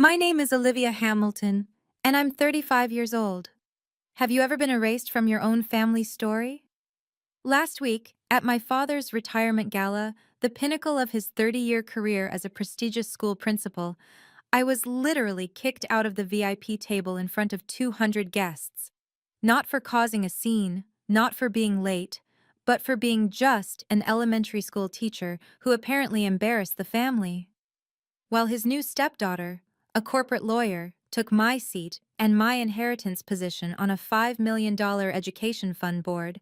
My name is Olivia Hamilton, and I'm 35 years old. Have you ever been erased from your own family story? Last week, at my father's retirement gala, the pinnacle of his 30-year career as a prestigious school principal, I was literally kicked out of the VIP table in front of 200 guests. Not for causing a scene, not for being late, but for being just an elementary school teacher who apparently embarrassed the family. While his new stepdaughter, a corporate lawyer, took my seat and my inheritance position on a $5 million education fund board,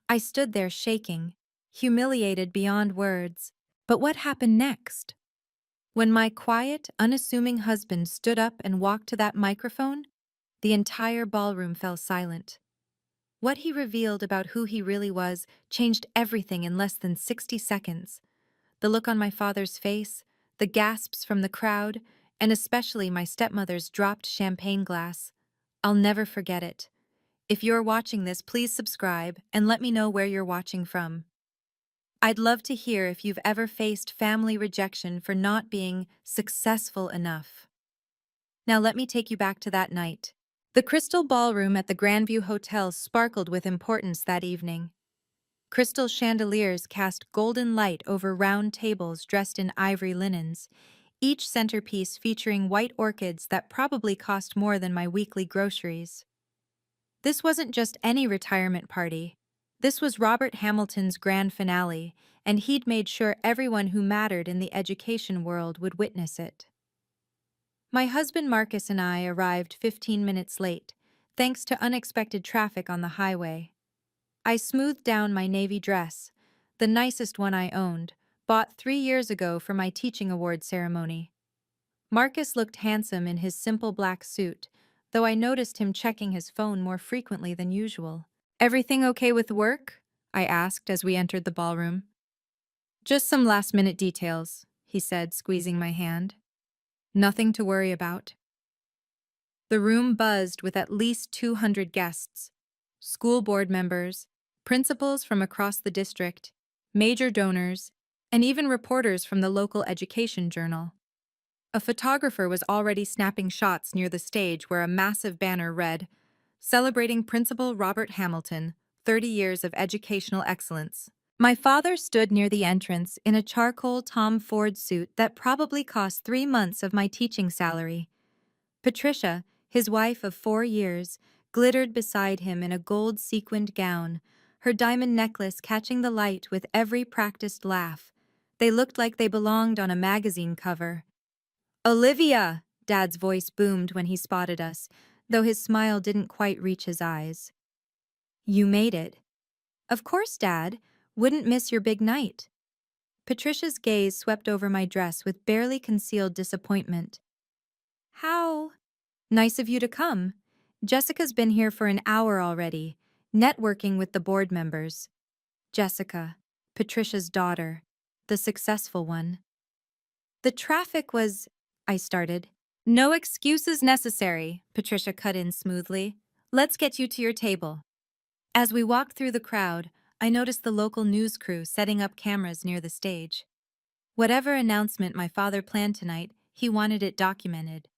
I stood there shaking, humiliated beyond words. But what happened next? When my quiet, unassuming husband stood up and walked to that microphone, the entire ballroom fell silent. What he revealed about who he really was changed everything in less than 60 seconds. The look on my father's face, the gasps from the crowd, and especially my stepmother's dropped champagne glass. I'll never forget it. If you're watching this, please subscribe and let me know where you're watching from. I'd love to hear if you've ever faced family rejection for not being successful enough. Now let me take you back to that night. The crystal ballroom at the Grandview Hotel sparkled with importance that evening. Crystal chandeliers cast golden light over round tables dressed in ivory linens, each centerpiece featuring white orchids that probably cost more than my weekly groceries. This wasn't just any retirement party. This was Robert Hamilton's grand finale, and he'd made sure everyone who mattered in the education world would witness it. My husband Marcus and I arrived 15 minutes late, thanks to unexpected traffic on the highway. I smoothed down my navy dress, the nicest one I owned, bought 3 years ago for my teaching award ceremony. Marcus looked handsome in his simple black suit, though I noticed him checking his phone more frequently than usual. "Everything okay with work?" I asked as we entered the ballroom. "Just some last-minute details," he said, squeezing my hand. "Nothing to worry about." The room buzzed with at least 200 guests, school board members, principals from across the district, major donors, and even reporters from the local education journal. A photographer was already snapping shots near the stage where a massive banner read, "Celebrating Principal Robert Hamilton, 30 years of educational excellence." My father stood near the entrance in a charcoal Tom Ford suit that probably cost 3 months of my teaching salary. Patricia, his wife of 4 years, glittered beside him in a gold sequined gown, her diamond necklace catching the light with every practiced laugh. They looked like they belonged on a magazine cover. "Olivia!" Dad's voice boomed when he spotted us, though his smile didn't quite reach his eyes. "You made it." "Of course, Dad. Wouldn't miss your big night." Patricia's gaze swept over my dress with barely concealed disappointment. "How nice of you to come. Jessica's been here for an hour already, networking with the board members." Jessica, Patricia's daughter, the successful one. "The traffic was—" I started. "No excuses necessary," Patricia cut in smoothly. "Let's get you to your table." As we walked through the crowd, I noticed the local news crew setting up cameras near the stage. Whatever announcement my father planned tonight, he wanted it documented.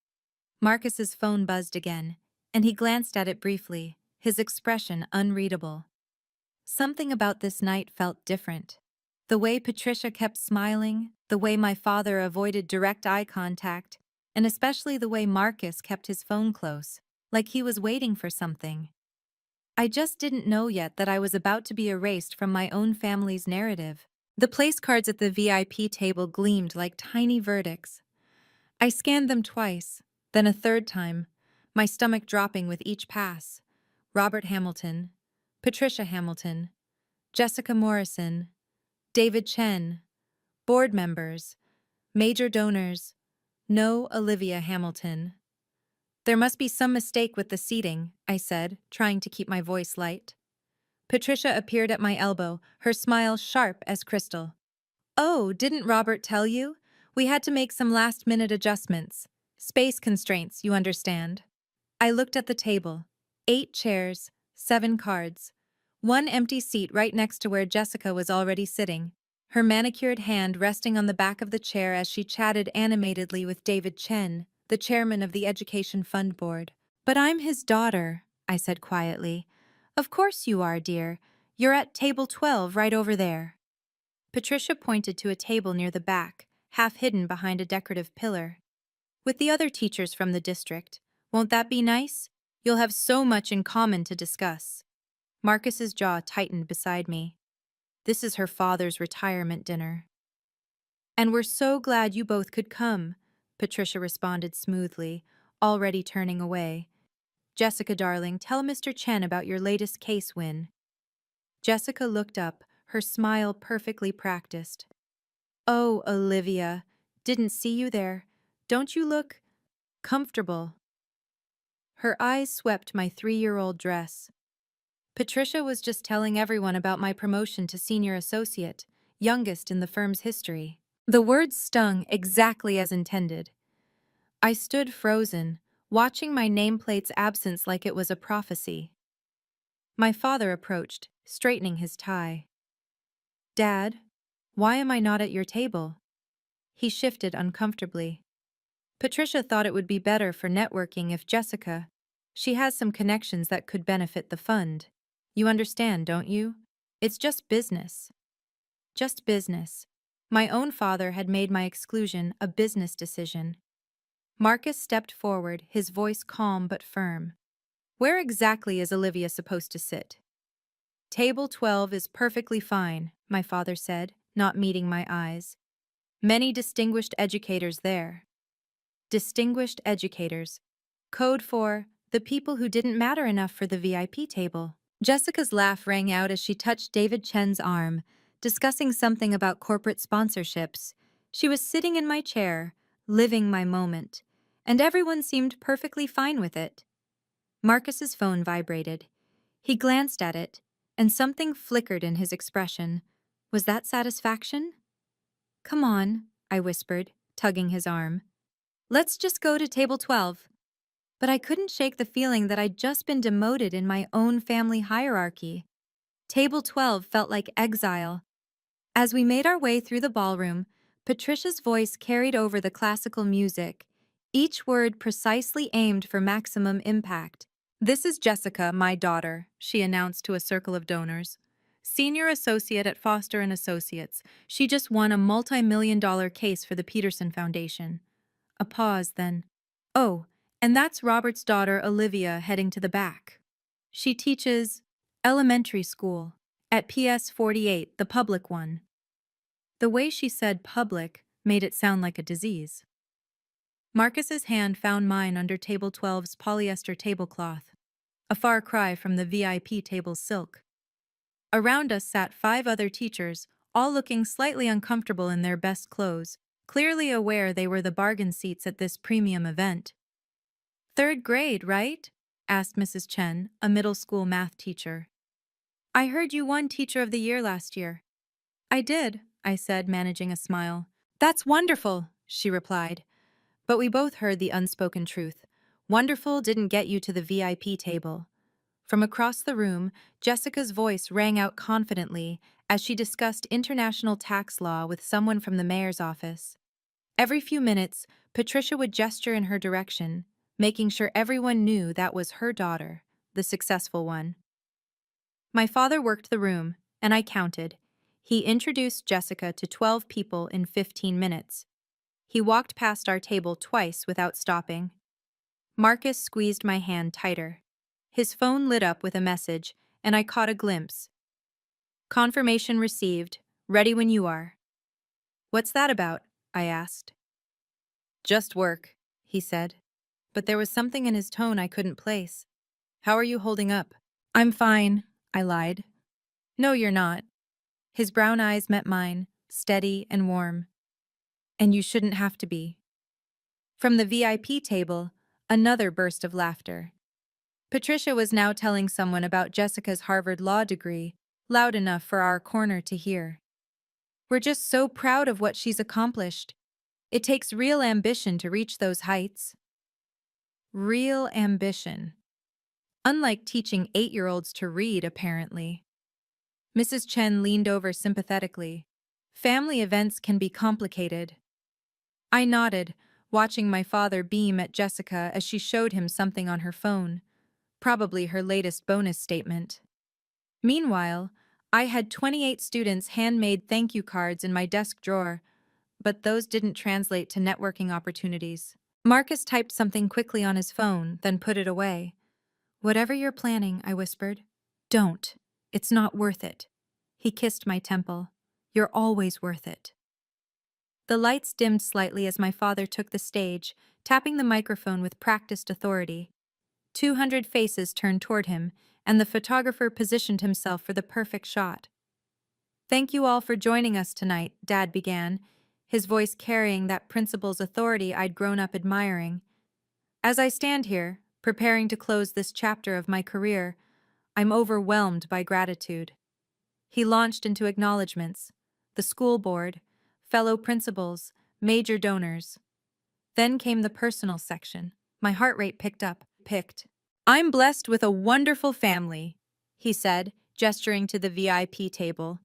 Marcus's phone buzzed again, and he glanced at it briefly, his expression unreadable. Something about this night felt different. The way Patricia kept smiling, the way my father avoided direct eye contact, and especially the way Marcus kept his phone close, like he was waiting for something. I just didn't know yet that I was about to be erased from my own family's narrative. The place cards at the VIP table gleamed like tiny verdicts. I scanned them twice, then a third time, my stomach dropping with each pass. Robert Hamilton, Patricia Hamilton, Jessica Morrison, David Chen, board members, major donors, no Olivia Hamilton. "There must be some mistake with the seating," I said, trying to keep my voice light. Patricia appeared at my elbow, her smile sharp as crystal. "Oh, didn't Robert tell you? We had to make some last-minute adjustments. Space constraints, you understand." I looked at the table. 8 chairs, 7 cards. One empty seat right next to where Jessica was already sitting, her manicured hand resting on the back of the chair as she chatted animatedly with David Chen, the chairman of the Education Fund Board. But I'm his daughter, I said quietly. Of course you are, dear. You're at table 12 right over there. Patricia pointed to a table near the back, half hidden behind a decorative pillar. With the other teachers from the district. Won't that be nice? You'll have so much in common to discuss. Marcus's jaw tightened beside me. This is her father's retirement dinner. And we're so glad you both could come, Patricia responded smoothly, already turning away. Jessica, darling, tell Mr. Chen about your latest case win. Jessica looked up, her smile perfectly practiced. Oh, Olivia, didn't see you there. Don't you look comfortable? Her eyes swept my 3-year-old dress. Patricia was just telling everyone about my promotion to senior associate, youngest in the firm's history. The words stung exactly as intended. I stood frozen, watching my nameplate's absence like it was a prophecy. My father approached, straightening his tie. Dad, why am I not at your table? He shifted uncomfortably. Patricia thought it would be better for networking if Jessica. She has some connections that could benefit the fund. You understand, don't you? It's just business. Just business. My own father had made my exclusion a business decision. Marcus stepped forward, his voice calm but firm. Where exactly is Olivia supposed to sit? Table 12 is perfectly fine, my father said, not meeting my eyes. Many distinguished educators there. Distinguished educators. Code for the people who didn't matter enough for the VIP table. Jessica's laugh rang out as she touched David Chen's arm, discussing something about corporate sponsorships. She was sitting in my chair, living my moment, and everyone seemed perfectly fine with it. Marcus's phone vibrated. He glanced at it, and something flickered in his expression. Was that satisfaction? Come on, I whispered, tugging his arm. Let's just go to table 12. But I couldn't shake the feeling that I'd just been demoted in my own family hierarchy. Table 12 felt like exile. As we made our way through the ballroom, Patricia's voice carried over the classical music, each word precisely aimed for maximum impact. This is Jessica, my daughter, she announced to a circle of donors. Senior associate at Foster & Associates. She just won a multi-million-dollar case for the Peterson Foundation. A pause, then. Oh, and that's Robert's daughter, Olivia, heading to the back. She teaches elementary school at PS 48, the public one. The way she said public made it sound like a disease. Marcus's hand found mine under table 12's polyester tablecloth, a far cry from the VIP table's silk. Around us sat 5 other teachers, all looking slightly uncomfortable in their best clothes, clearly aware they were the bargain seats at this premium event. "Third grade, right?" asked Mrs. Chen, a middle school math teacher. "I heard you won Teacher of the Year last year." "I did," I said, managing a smile. "That's wonderful," she replied. But we both heard the unspoken truth. Wonderful didn't get you to the VIP table. From across the room, Jessica's voice rang out confidently as she discussed international tax law with someone from the mayor's office. Every few minutes, Patricia would gesture in her direction, making sure everyone knew that was her daughter, the successful one. My father worked the room, and I counted. He introduced Jessica to 12 people in 15 minutes. He walked past our table twice without stopping. Marcus squeezed my hand tighter. His phone lit up with a message, and I caught a glimpse. "Confirmation received. Ready when you are." "What's that about?" I asked. "Just work," he said. But there was something in his tone I couldn't place. "How are you holding up?" "I'm fine," I lied. "No, you're not." His brown eyes met mine, steady and warm. "And you shouldn't have to be." From the VIP table, another burst of laughter. Patricia was now telling someone about Jessica's Harvard law degree, loud enough for our corner to hear. "We're just so proud of what she's accomplished. It takes real ambition to reach those heights." Real ambition. Unlike teaching 8-year-olds to read, apparently. Mrs. Chen leaned over sympathetically. "Family events can be complicated." I nodded, watching my father beam at Jessica as she showed him something on her phone, probably her latest bonus statement. Meanwhile, I had 28 students' handmade thank you cards in my desk drawer, but those didn't translate to networking opportunities. Marcus typed something quickly on his phone, then put it away. "Whatever you're planning," I whispered. "Don't. It's not worth it." He kissed my temple. "You're always worth it." The lights dimmed slightly as my father took the stage, tapping the microphone with practiced authority. 200 faces turned toward him, and the photographer positioned himself for the perfect shot. "Thank you all for joining us tonight," Dad began, his voice carrying that principal's authority I'd grown up admiring. "As I stand here, preparing to close this chapter of my career, I'm overwhelmed by gratitude." He launched into acknowledgments: the school board, fellow principals, major donors. Then came the personal section. My heart rate picked. "I'm blessed with a wonderful family," he said, gesturing to the VIP table.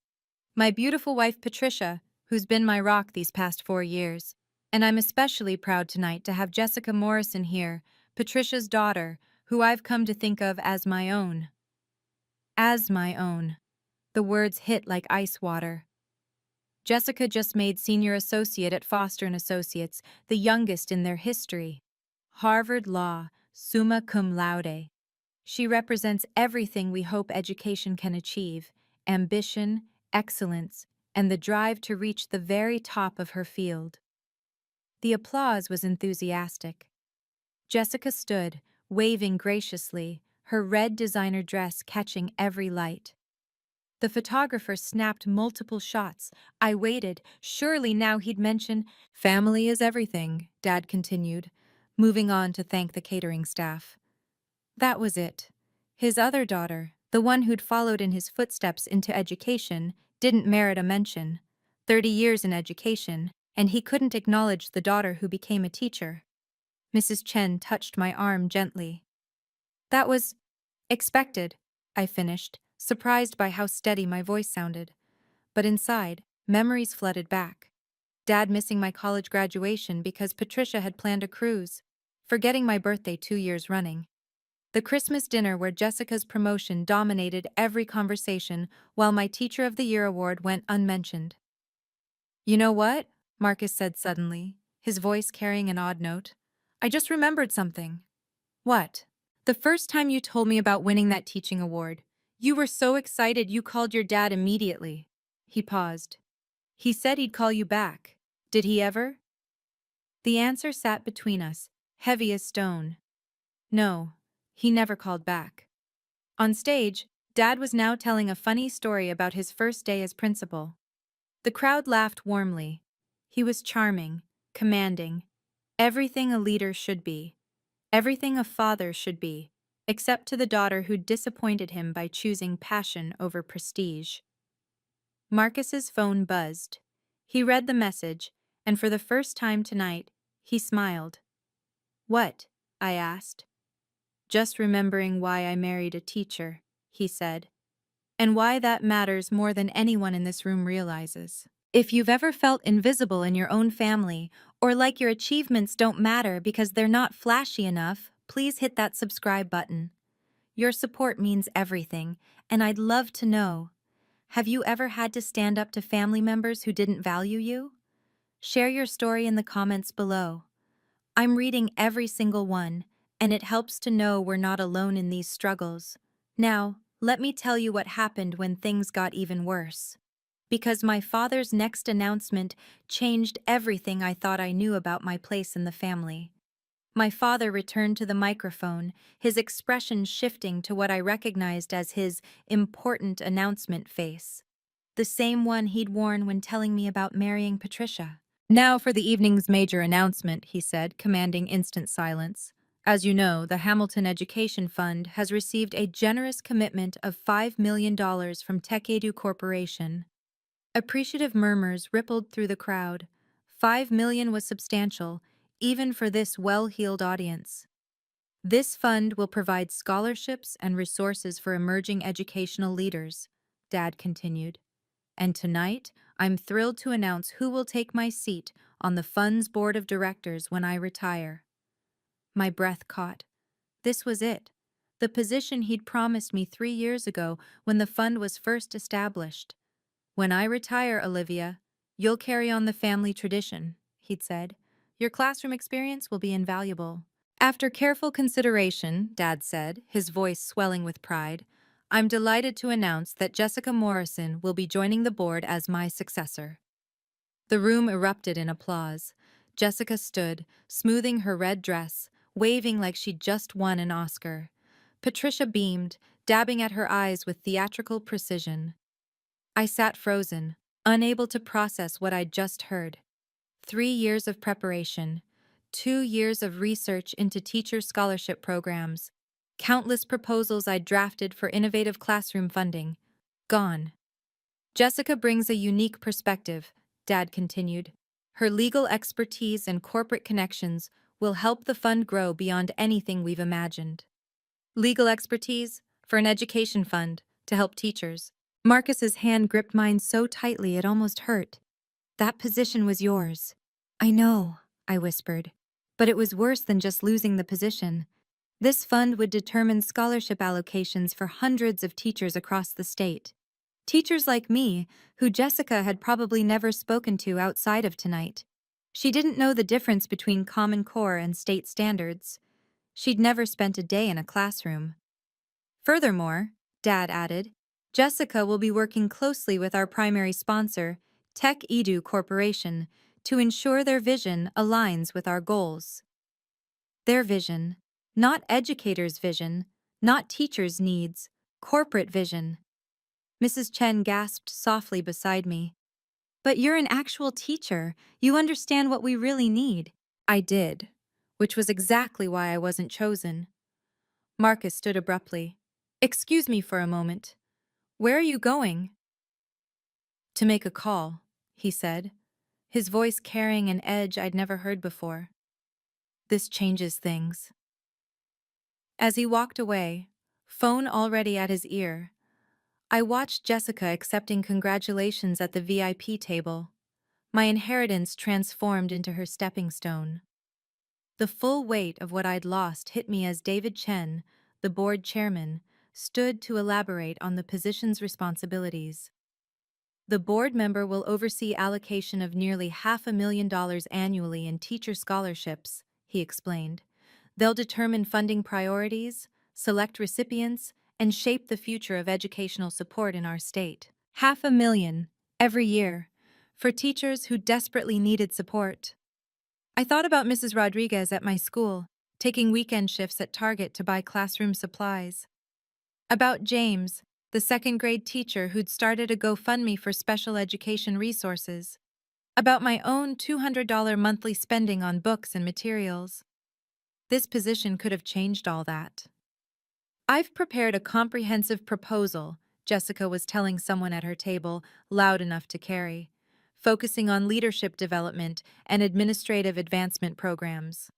"My beautiful wife Patricia, who's been my rock these past 4 years. And I'm especially proud tonight to have Jessica Morrison here, Patricia's daughter, who I've come to think of as my own." As my own. The words hit like ice water. Jessica just made senior associate at Foster & Associates, the youngest in their history. Harvard Law, summa cum laude. She represents everything we hope education can achieve: ambition, excellence, and the drive to reach the very top of her field. The applause was enthusiastic. Jessica stood, waving graciously, her red designer dress catching every light. The photographer snapped multiple shots. I waited. Surely now he'd mention, "Family is everything," Dad continued, moving on to thank the catering staff. That was it. His other daughter, the one who'd followed in his footsteps into education, didn't merit a mention. 30 years in education, and he couldn't acknowledge the daughter who became a teacher. Mrs. Chen touched my arm gently. "That was expected," I finished, surprised by how steady my voice sounded. But inside, memories flooded back. Dad missing my college graduation because Patricia had planned a cruise. Forgetting my birthday 2 years running. The Christmas dinner where Jessica's promotion dominated every conversation while my Teacher of the Year award went unmentioned. "You know what?" Marcus said suddenly, his voice carrying an odd note. "I just remembered something." "What?" "The first time you told me about winning that teaching award. You were so excited you called your dad immediately." He paused. "He said he'd call you back. Did he ever?" The answer sat between us, heavy as stone. No, he never called back. On stage, Dad was now telling a funny story about his first day as principal. The crowd laughed warmly. He was charming, commanding, everything a leader should be, everything a father should be, except to the daughter who disappointed him by choosing passion over prestige. Marcus's phone buzzed. He read the message, and for the first time tonight, he smiled. "What?" I asked. "Just remembering why I married a teacher," he said. "And why that matters more than anyone in this room realizes." If you've ever felt invisible in your own family, or like your achievements don't matter because they're not flashy enough, please hit that subscribe button. Your support means everything, and I'd love to know. Have you ever had to stand up to family members who didn't value you? Share your story in the comments below. I'm reading every single one, and it helps to know we're not alone in these struggles. Now, let me tell you what happened when things got even worse. Because my father's next announcement changed everything I thought I knew about my place in the family. My father returned to the microphone, his expression shifting to what I recognized as his important announcement face. The same one he'd worn when telling me about marrying Patricia. "Now for the evening's major announcement," he said, commanding instant silence. "As you know, the Hamilton Education Fund has received a generous commitment of $5 million from TechEdu Corporation." Appreciative murmurs rippled through the crowd. $5 million was substantial, even for this well-heeled audience. "This fund will provide scholarships and resources for emerging educational leaders," Dad continued. "And tonight, I'm thrilled to announce who will take my seat on the fund's board of directors when I retire. My breath caught. This was it. The position he'd promised me 3 years ago when the fund was first established. When I retire, Olivia, you'll carry on the family tradition, he'd said. Your classroom experience will be invaluable. After careful consideration, Dad said, his voice swelling with pride, I'm delighted to announce that Jessica Morrison will be joining the board as my successor. The room erupted in applause. Jessica stood, smoothing her red dress, waving like she'd just won an Oscar. Patricia beamed, dabbing at her eyes with theatrical precision. I sat frozen, unable to process what I'd just heard. 3 years of preparation, 2 years of research into teacher scholarship programs, countless proposals I'd drafted for innovative classroom funding. Gone. Jessica brings a unique perspective, Dad continued. Her legal expertise and corporate connections will help the fund grow beyond anything we've imagined. Legal expertise for an education fund to help teachers. Marcus's hand gripped mine so tightly it almost hurt. That position was yours. I know, I whispered. But it was worse than just losing the position. This fund would determine scholarship allocations for hundreds of teachers across the state. Teachers like me, who Jessica had probably never spoken to outside of tonight. She didn't know the difference between Common Core and state standards. She'd never spent a day in a classroom. Furthermore, Dad added, Jessica will be working closely with our primary sponsor, Tech Edu Corporation, to ensure their vision aligns with our goals. Their vision, not educators' vision, not teachers' needs, corporate vision. Mrs. Chen gasped softly beside me. But you're an actual teacher. You understand what we really need. I did, which was exactly why I wasn't chosen. Marcus stood abruptly. Excuse me for a moment. Where are you going? To make a call, he said, his voice carrying an edge I'd never heard before. This changes things. As he walked away, phone already at his ear, I watched Jessica accepting congratulations at the VIP table. My inheritance transformed into her stepping stone. The full weight of what I'd lost hit me as David Chen, the board chairman, stood to elaborate on the position's responsibilities. The board member will oversee allocation of nearly $500,000 annually in teacher scholarships, he explained. They'll determine funding priorities, select recipients, and shape the future of educational support in our state. $500,000 every year for teachers who desperately needed support. I thought about Mrs. Rodriguez at my school, taking weekend shifts at Target to buy classroom supplies. About James, the second-grade teacher who'd started a GoFundMe for special education resources. About my own $200 monthly spending on books and materials. This position could have changed all that. I've prepared a comprehensive proposal, Jessica was telling someone at her table, loud enough to carry, focusing on leadership development and administrative advancement programs.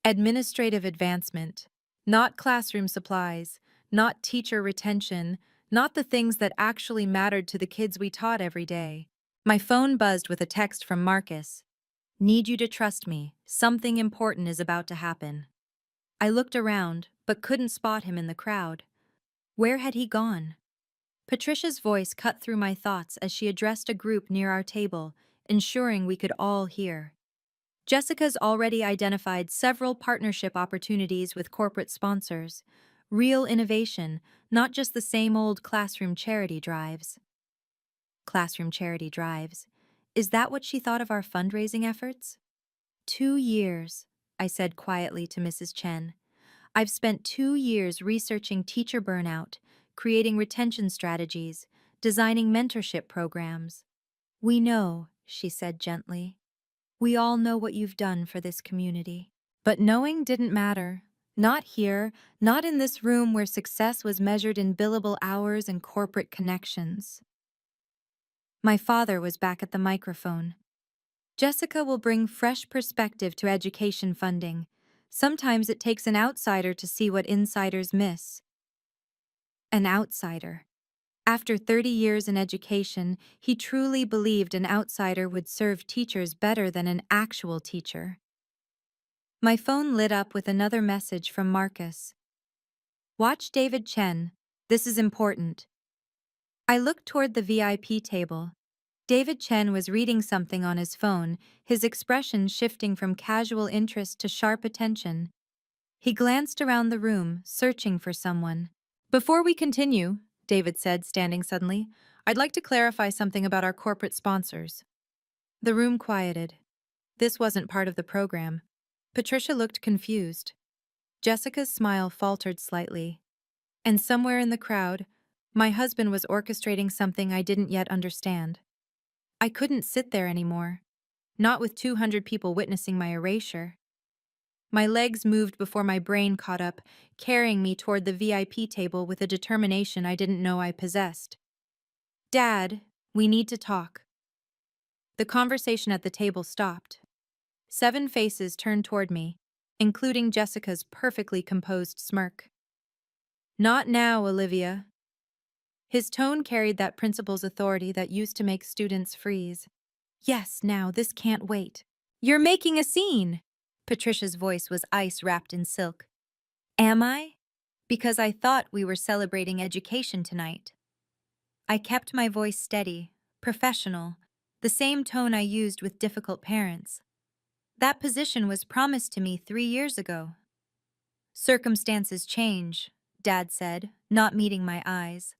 Administrative advancement, not classroom supplies, not teacher retention, not the things that actually mattered to the kids we taught every day. My phone buzzed with a text from Marcus. Need you to trust me. Something important is about to happen. I looked around, but couldn't spot him in the crowd. Where had he gone? Patricia's voice cut through my thoughts as she addressed a group near our table, ensuring we could all hear. Jessica's already identified several partnership opportunities with corporate sponsors. Real innovation, not just the same old classroom charity drives. Classroom charity drives. Is that what she thought of our fundraising efforts? 2 years, I said quietly to Mrs. Chen. I've spent 2 years researching teacher burnout, creating retention strategies, designing mentorship programs. We know, she said gently. We all know what you've done for this community. But knowing didn't matter. Not here, not in this room where success was measured in billable hours and corporate connections. My father was back at the microphone. Jessica will bring fresh perspective to education funding. Sometimes it takes an outsider to see what insiders miss. An outsider. After 30 years in education, he truly believed an outsider would serve teachers better than an actual teacher. My phone lit up with another message from Marcus. Watch David Chen. This is important. I looked toward the VIP table. David Chen was reading something on his phone, his expression shifting from casual interest to sharp attention. He glanced around the room, searching for someone. Before we continue, David said, standing suddenly, I'd like to clarify something about our corporate sponsors. The room quieted. This wasn't part of the program. Patricia looked confused. Jessica's smile faltered slightly. And somewhere in the crowd, my husband was orchestrating something I didn't yet understand. I couldn't sit there anymore, not with 200 people witnessing my erasure. My legs moved before my brain caught up, carrying me toward the VIP table with a determination I didn't know I possessed. Dad, we need to talk. The conversation at the table stopped. 7 faces turned toward me, including Jessica's perfectly composed smirk. Not now, Olivia. His tone carried that principal's authority that used to make students freeze. Yes, now, this can't wait. You're making a scene! Patricia's voice was ice wrapped in silk. Am I? Because I thought we were celebrating education tonight. I kept my voice steady, professional, the same tone I used with difficult parents. That position was promised to me 3 years ago. Circumstances change, Dad said, not meeting my eyes.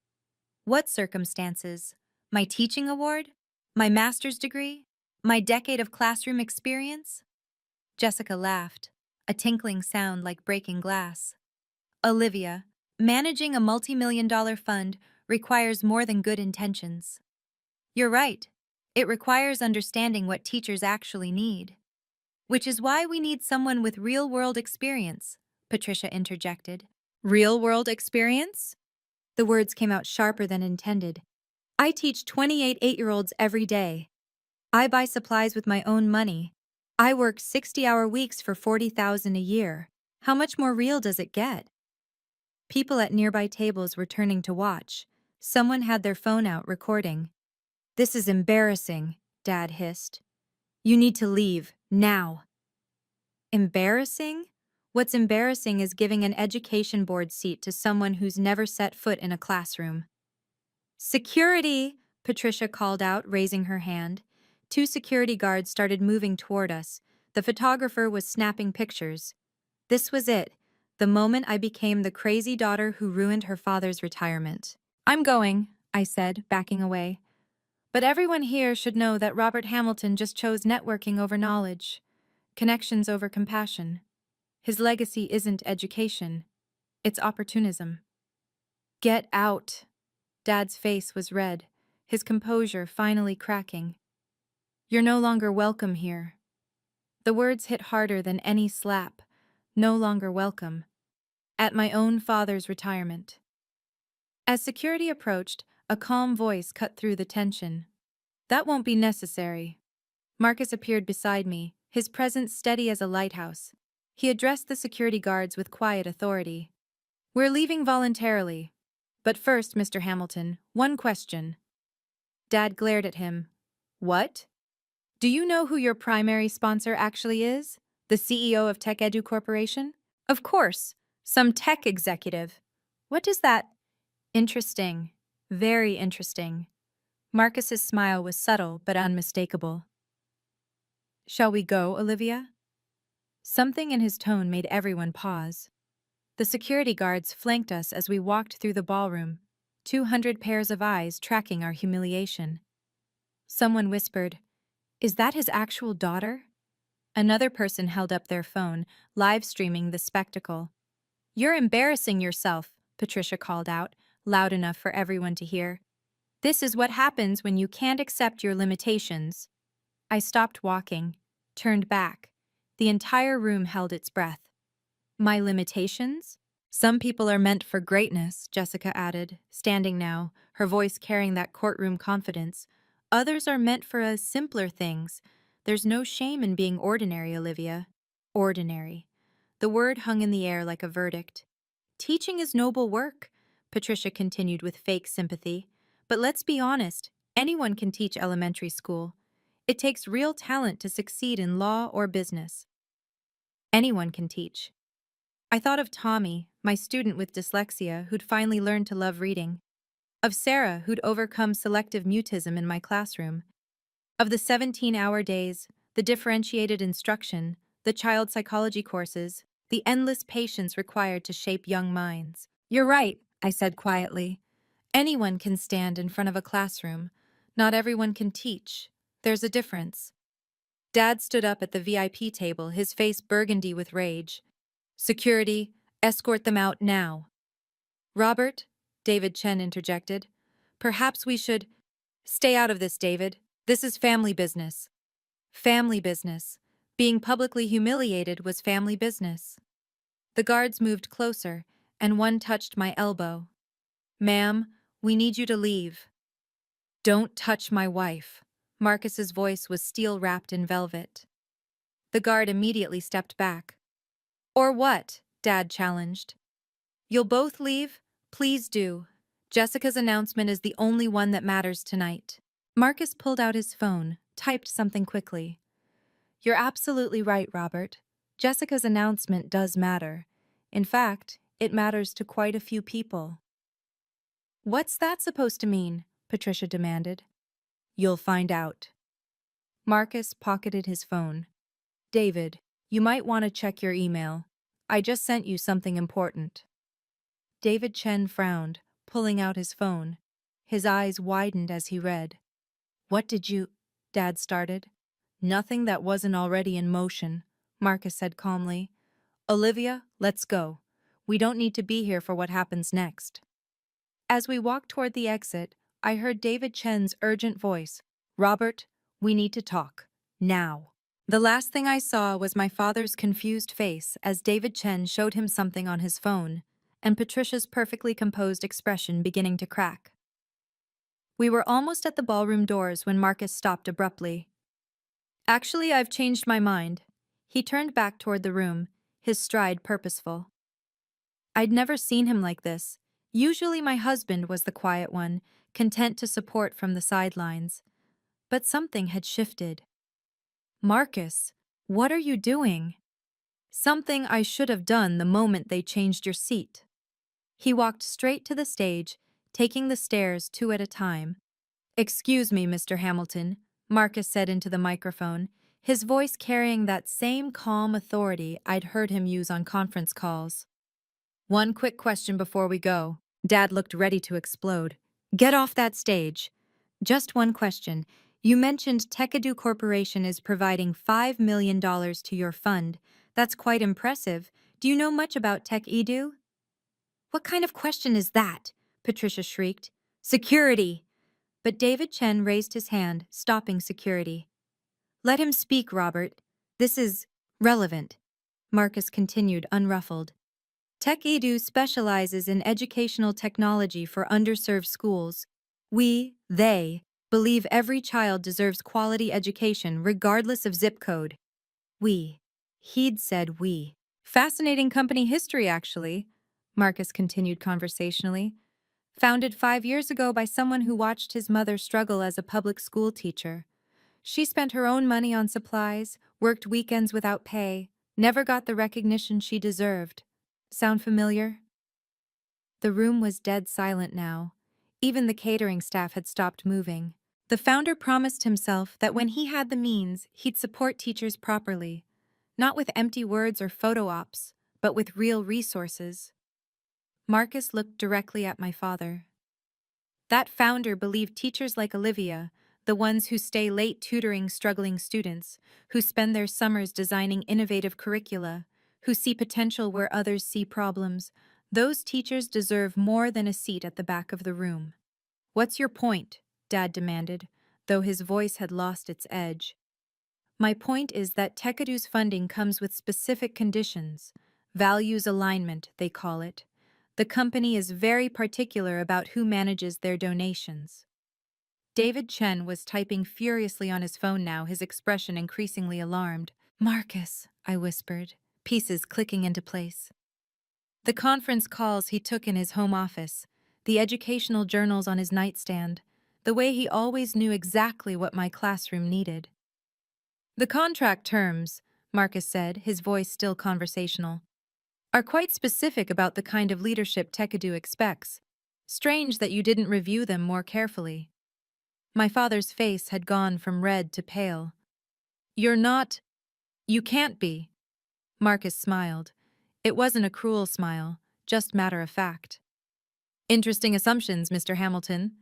What circumstances? My teaching award? My master's degree? My decade of classroom experience? Jessica laughed, a tinkling sound like breaking glass. Olivia, managing a multi-million-dollar fund requires more than good intentions. You're right. It requires understanding what teachers actually need. Which is why we need someone with real-world experience, Patricia interjected. Real-world experience? The words came out sharper than intended. I teach 28 eight-year-olds every day. I buy supplies with my own money. I work 60-hour weeks for $40,000 a year. How much more real does it get? People at nearby tables were turning to watch. Someone had their phone out recording. This is embarrassing, Dad hissed. You need to leave, now. Embarrassing? What's embarrassing is giving an education board seat to someone who's never set foot in a classroom. Security, Patricia called out, raising her hand. 2 security guards started moving toward us. The photographer was snapping pictures. This was it, the moment I became the crazy daughter who ruined her father's retirement. I'm going, I said, backing away. But everyone here should know that Robert Hamilton just chose networking over knowledge, connections over compassion. His legacy isn't education, it's opportunism. Get out. Dad's face was red, his composure finally cracking. You're no longer welcome here. The words hit harder than any slap. No longer welcome. At my own father's retirement. As security approached, a calm voice cut through the tension. That won't be necessary. Marcus appeared beside me, his presence steady as a lighthouse. He addressed the security guards with quiet authority. We're leaving voluntarily. But first, Mr. Hamilton, one question. Dad glared at him. What? Do you know who your primary sponsor actually is? The CEO of Tech Edu Corporation? Of course, some tech executive. What does that? Interesting. Very interesting. Marcus's smile was subtle but unmistakable. Shall we go, Olivia? Something in his tone made everyone pause. The security guards flanked us as we walked through the ballroom, 200 pairs of eyes tracking our humiliation. Someone whispered, Is that his actual daughter? Another person held up their phone, live streaming the spectacle. You're embarrassing yourself, Patricia called out, loud enough for everyone to hear. This is what happens when you can't accept your limitations. I stopped walking, turned back. The entire room held its breath. My limitations? Some people are meant for greatness, Jessica added, standing now, her voice carrying that courtroom confidence. Others are meant for simpler things. There's no shame in being ordinary, Olivia. Ordinary. The word hung in the air like a verdict. Teaching is noble work, Patricia continued with fake sympathy. But let's be honest, anyone can teach elementary school. It takes real talent to succeed in law or business. Anyone can teach. I thought of Tommy, my student with dyslexia who'd finally learned to love reading, of Sarah who'd overcome selective mutism in my classroom, of the 17-hour days, the differentiated instruction, the child psychology courses, the endless patience required to shape young minds. You're right, I said quietly. Anyone can stand in front of a classroom. Not everyone can teach. There's a difference. Dad stood up at the VIP table, his face burgundy with rage. Security, escort them out now. Robert, David Chen interjected. Perhaps we should— Stay out of this, David. This is family business. Family business. Being publicly humiliated was family business. The guards moved closer, and one touched my elbow. Ma'am, we need you to leave. Don't touch my wife. Marcus's voice was steel-wrapped in velvet. The guard immediately stepped back. Or what? Dad challenged. You'll both leave? Please do. Jessica's announcement is the only one that matters tonight. Marcus pulled out his phone, typed something quickly. You're absolutely right, Robert. Jessica's announcement does matter. In fact, it matters to quite a few people. What's that supposed to mean? Patricia demanded. You'll find out. Marcus pocketed his phone. David, you might want to check your email. I just sent you something important. David Chen frowned, pulling out his phone. His eyes widened as he read. What did you— Dad started. Nothing that wasn't already in motion, Marcus said calmly. Olivia, let's go. We don't need to be here for what happens next. As we walked toward the exit, I heard David Chen's urgent voice. Robert, we need to talk. Now. The last thing I saw was my father's confused face as David Chen showed him something on his phone, and Patricia's perfectly composed expression beginning to crack. We were almost at the ballroom doors when Marcus stopped abruptly. Actually, I've changed my mind. He turned back toward the room, his stride purposeful. I'd never seen him like this. Usually my husband was the quiet one, content to support from the sidelines. But something had shifted. Marcus, what are you doing? Something I should have done the moment they changed your seat. He walked straight to the stage, taking the stairs two at a time. Excuse me, Mr. Hamilton, Marcus said into the microphone, his voice carrying that same calm authority I'd heard him use on conference calls. One quick question before we go. Dad looked ready to explode. Get off that stage. Just one question. You mentioned Techedu Corporation is providing $5 million to your fund. That's quite impressive. Do you know much about Techedu? What kind of question is that? Patricia shrieked. Security! But David Chen raised his hand, stopping security. Let him speak, Robert. This is relevant. Marcus continued, unruffled. Techedu specializes in educational technology for underserved schools. They, believe every child deserves quality education regardless of zip code. He'd said we. Fascinating company history, actually, Marcus continued conversationally. Founded 5 years ago by someone who watched his mother struggle as a public school teacher. She spent her own money on supplies, worked weekends without pay, never got the recognition she deserved. Sound familiar? The room was dead silent now. Even the catering staff had stopped moving. The founder promised himself that when he had the means, he'd support teachers properly. Not with empty words or photo ops, but with real resources. Marcus looked directly at my father. That founder believed teachers like Olivia, the ones who stay late tutoring struggling students, who spend their summers designing innovative curricula, who see potential where others see problems, those teachers deserve more than a seat at the back of the room. What's your point? Dad demanded, though his voice had lost its edge. My point is that Techedu's funding comes with specific conditions. Values alignment, they call it. The company is very particular about who manages their donations. David Chen was typing furiously on his phone now, his expression increasingly alarmed. Marcus, I whispered, pieces clicking into place. The conference calls he took in his home office. the educational journals on his nightstand, the way he always knew exactly what my classroom needed. The contract terms, Marcus said, his voice still conversational, are quite specific about the kind of leadership Tekadu expects. Strange that you didn't review them more carefully. My father's face had gone from red to pale. You're not. You can't be. Marcus smiled. It wasn't a cruel smile, just matter of fact. Interesting assumptions, Mr. Hamilton.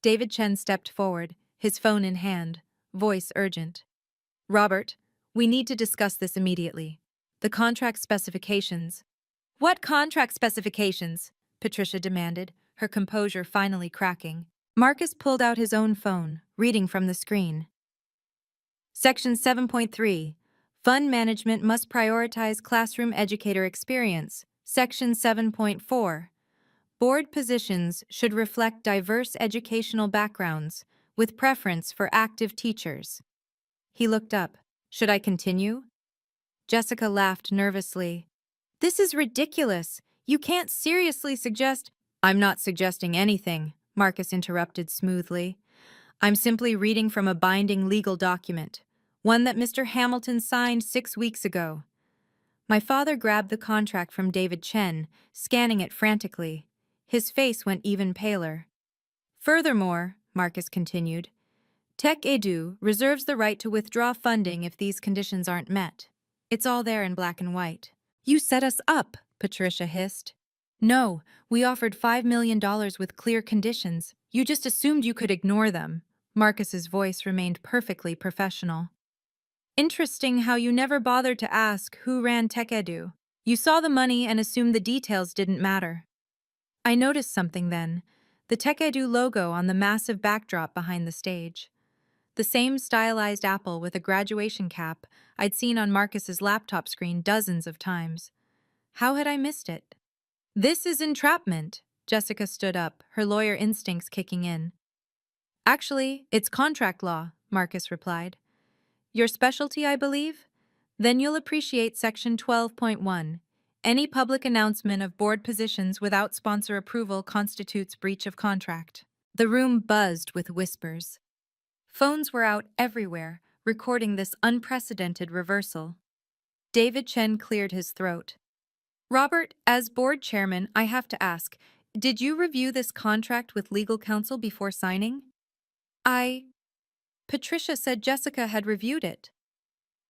David Chen stepped forward, his phone in hand, voice urgent. Robert, we need to discuss this immediately. The contract specifications. What contract specifications? Patricia demanded, her composure finally cracking. Marcus pulled out his own phone, reading from the screen. Section 7.3. Fund management must prioritize classroom educator experience. Section 7.4. Board positions should reflect diverse educational backgrounds, with preference for active teachers. He looked up. Should I continue? Jessica laughed nervously. This is ridiculous. You can't seriously suggest— I'm not suggesting anything, Marcus interrupted smoothly. I'm simply reading from a binding legal document, one that Mr. Hamilton signed 6 weeks ago. My father grabbed the contract from David Chen, scanning it frantically. His face went even paler. Furthermore, Marcus continued, Tech Edu reserves the right to withdraw funding if these conditions aren't met. It's all there in black and white. You set us up, Patricia hissed. No, we offered $5 million with clear conditions. You just assumed you could ignore them. Marcus's voice remained perfectly professional. Interesting how you never bothered to ask who ran Tech Edu. You saw the money and assumed the details didn't matter. I noticed something then. The Tech Edu logo on the massive backdrop behind the stage. The same stylized apple with a graduation cap I'd seen on Marcus's laptop screen dozens of times. How had I missed it? This is entrapment. Jessica stood up, her lawyer instincts kicking in. Actually, it's contract law, Marcus replied. Your specialty, I believe? Then you'll appreciate Section 12.1. Any public announcement of board positions without sponsor approval constitutes breach of contract. The room buzzed with whispers. Phones were out everywhere, recording this unprecedented reversal. David Chen cleared his throat. Robert, as board chairman, I have to ask, did you review this contract with legal counsel before signing? Patricia said Jessica had reviewed it.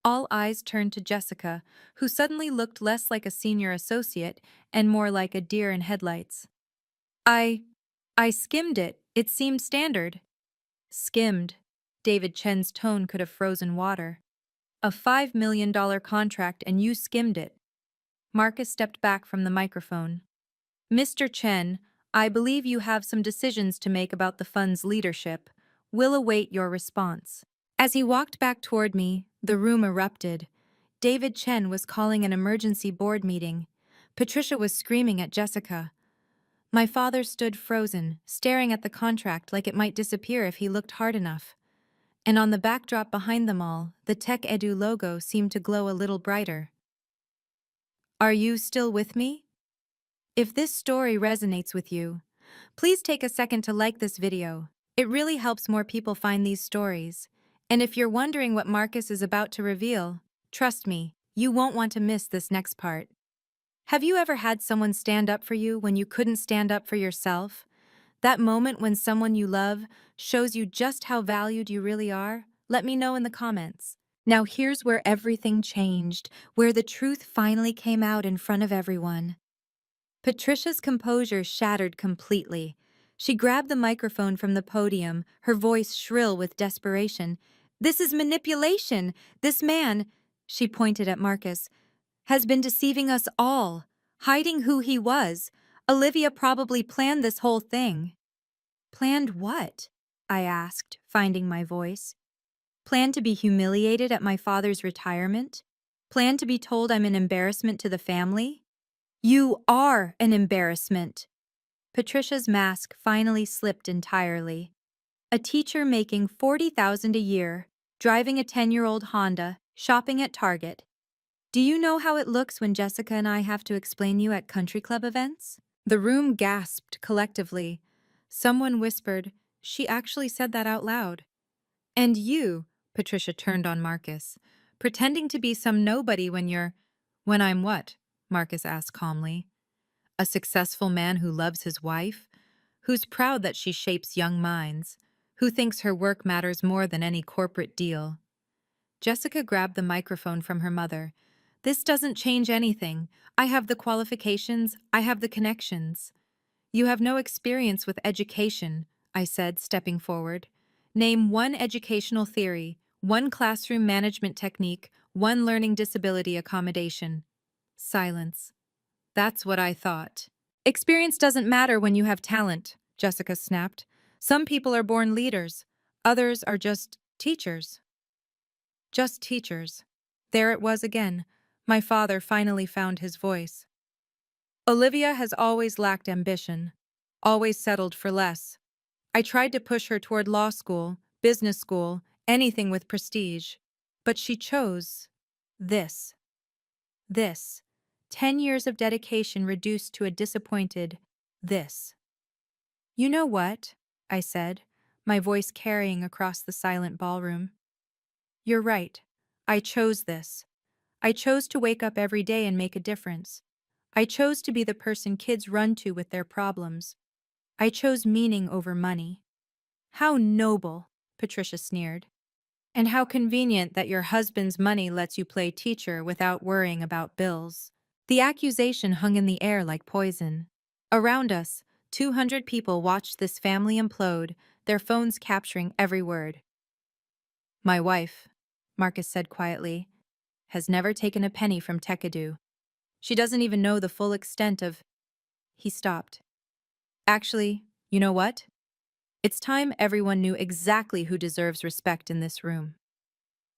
All eyes turned to Jessica, who suddenly looked less like a senior associate and more like a deer in headlights. I skimmed it. It seemed standard. Skimmed. David Chen's tone could have frozen water. A $5 million contract and you skimmed it. Marcus stepped back from the microphone. Mr. Chen, I believe you have some decisions to make about the fund's leadership. We'll await your response. As he walked back toward me, the room erupted. David Chen was calling an emergency board meeting. Patricia was screaming at Jessica. My father stood frozen, staring at the contract like it might disappear if he looked hard enough. And on the backdrop behind them all, the Tech Edu logo seemed to glow a little brighter. Are you still with me? If this story resonates with you, please take a second to like this video. It really helps more people find these stories. And if you're wondering what Marcus is about to reveal, trust me, you won't want to miss this next part. Have you ever had someone stand up for you when you couldn't stand up for yourself? That moment when someone you love shows you just how valued you really are? Let me know in the comments. Now here's where everything changed, where the truth finally came out in front of everyone. Patricia's composure shattered completely. She grabbed the microphone from the podium, her voice shrill with desperation. This is manipulation. This man, she pointed at Marcus, has been deceiving us all, hiding who he was. Olivia probably planned this whole thing. Planned what? I asked, finding my voice. Planned to be humiliated at my father's retirement? Planned to be told I'm an embarrassment to the family? You are an embarrassment. Patricia's mask finally slipped entirely. A teacher making $40,000 a year, driving a 10-year-old Honda, shopping at Target. Do you know how it looks when Jessica and I have to explain you at country club events? The room gasped collectively. Someone whispered, "She actually said that out loud." "And you," Patricia turned on Marcus, "pretending to be some nobody when you're—" "When I'm what?" Marcus asked calmly. "A successful man who loves his wife, who's proud that she shapes young minds, who thinks her work matters more than any corporate deal." Jessica grabbed the microphone from her mother. "This doesn't change anything. I have the qualifications, I have the connections." "You have no experience with education," I said, stepping forward. "Name one educational theory, one classroom management technique, one learning disability accommodation." Silence. "That's what I thought." "Experience doesn't matter when you have talent," Jessica snapped. "Some people are born leaders. Others are just teachers." Just teachers. There it was again. My father finally found his voice. "Olivia has always lacked ambition, always settled for less. I tried to push her toward law school, business school, anything with prestige. But she chose this. This. 10 years of dedication reduced to a disappointed this." "You know what?" I said, my voice carrying across the silent ballroom. "You're right. I chose this. I chose to wake up every day and make a difference. I chose to be the person kids run to with their problems. I chose meaning over money." "How noble," Patricia sneered. "And how convenient that your husband's money lets you play teacher without worrying about bills." The accusation hung in the air like poison. Around us, 200 people watched this family implode, their phones capturing every word. "My wife," Marcus said quietly, "has never taken a penny from Tekadu. She doesn't even know the full extent of—" He stopped. "Actually, you know what? It's time everyone knew exactly who deserves respect in this room."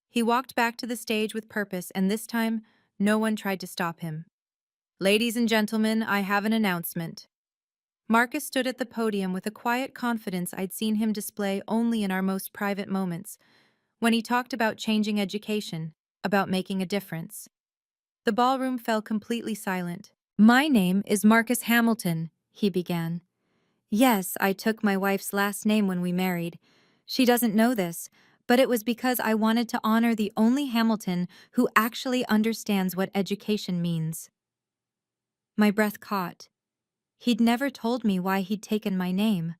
He walked back to the stage with purpose, and this time, no one tried to stop him. "Ladies and gentlemen, I have an announcement." Marcus stood at the podium with a quiet confidence I'd seen him display only in our most private moments, when he talked about changing education, about making a difference. The ballroom fell completely silent. "My name is Marcus Hamilton," he began. "Yes, I took my wife's last name when we married. She doesn't know this, but it was because I wanted to honor the only Hamilton who actually understands what education means." My breath caught. He'd never told me why he'd taken my name.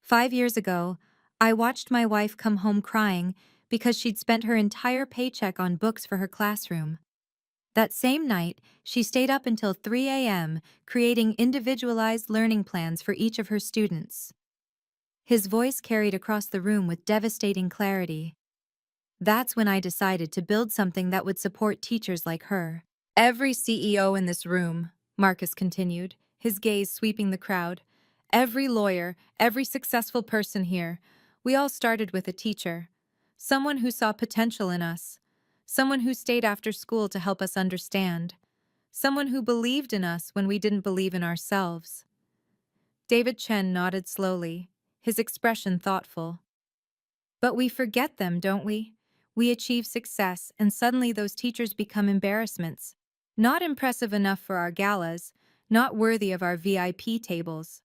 5 years ago, I watched my wife come home crying because she'd spent her entire paycheck on books for her classroom. That same night, she stayed up until 3 a.m., creating individualized learning plans for each of her students. His voice carried across the room with devastating clarity. "That's when I decided to build something that would support teachers like her." "Every CEO in this room," Marcus continued, his gaze sweeping the crowd, "every lawyer, every successful person here, we all started with a teacher. Someone who saw potential in us. Someone who stayed after school to help us understand. Someone who believed in us when we didn't believe in ourselves." David Chen nodded slowly, his expression thoughtful. "But we forget them, don't we? We achieve success, and suddenly those teachers become embarrassments. Not impressive enough for our galas, not worthy of our VIP tables."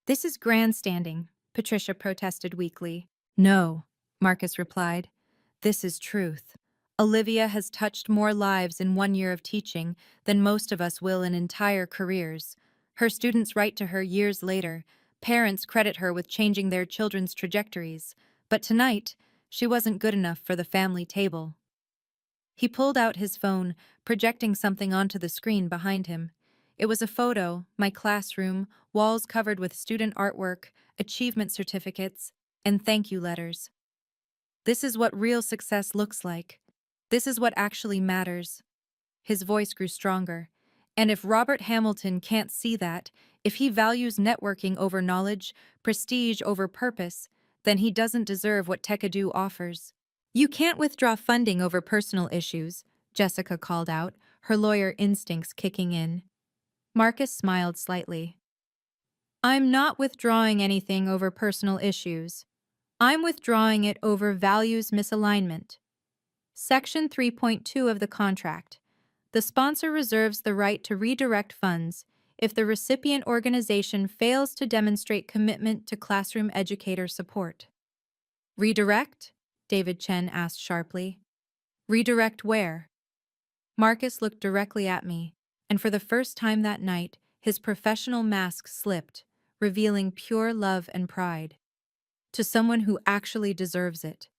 "This is grandstanding," Patricia protested weakly. "No," Marcus replied. "This is truth. Olivia has touched more lives in 1 year of teaching than most of us will in entire careers. Her students write to her years later. Parents credit her with changing their children's trajectories. But tonight, she wasn't good enough for the family table." He pulled out his phone, projecting something onto the screen behind him. It was a photo, my classroom, walls covered with student artwork, achievement certificates, and thank you letters. "This is what real success looks like. This is what actually matters." His voice grew stronger. "And if Robert Hamilton can't see that, if he values networking over knowledge, prestige over purpose, then he doesn't deserve what Tekadu offers." "You can't withdraw funding over personal issues," Jessica called out, her lawyer instincts kicking in. Marcus smiled slightly. "I'm not withdrawing anything over personal issues. I'm withdrawing it over values misalignment. Section 3.2 of the contract. The sponsor reserves the right to redirect funds, if the recipient organization fails to demonstrate commitment to classroom educator support. Redirect? David Chen asked sharply. Redirect where? Marcus looked directly at me, and for the first time that night, his professional mask slipped, revealing pure love and pride. To someone who actually deserves it.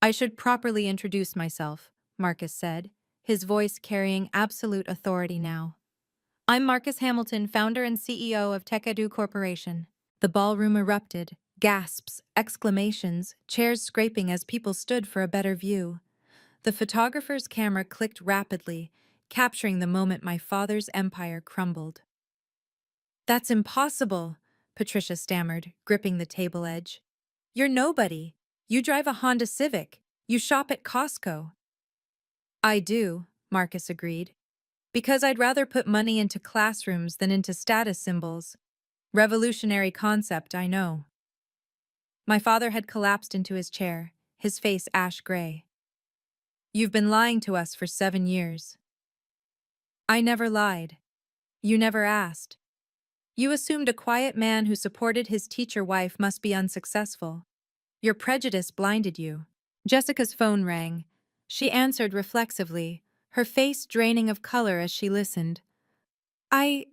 I should properly introduce myself, Marcus said, his voice carrying absolute authority now. I'm Marcus Hamilton, founder and CEO of TechEdu Corporation. The ballroom erupted, gasps, exclamations, chairs scraping as people stood for a better view. The photographer's camera clicked rapidly, capturing the moment my father's empire crumbled. That's impossible, Patricia stammered, gripping the table edge. You're nobody. You drive a Honda Civic. You shop at Costco. I do, Marcus agreed. Because I'd rather put money into classrooms than into status symbols. Revolutionary concept, I know. My father had collapsed into his chair, his face ash gray. You've been lying to us for 7 years. I never lied. You never asked. You assumed a quiet man who supported his teacher wife must be unsuccessful. Your prejudice blinded you. Jessica's phone rang. She answered reflexively, her face draining of color as she listened. I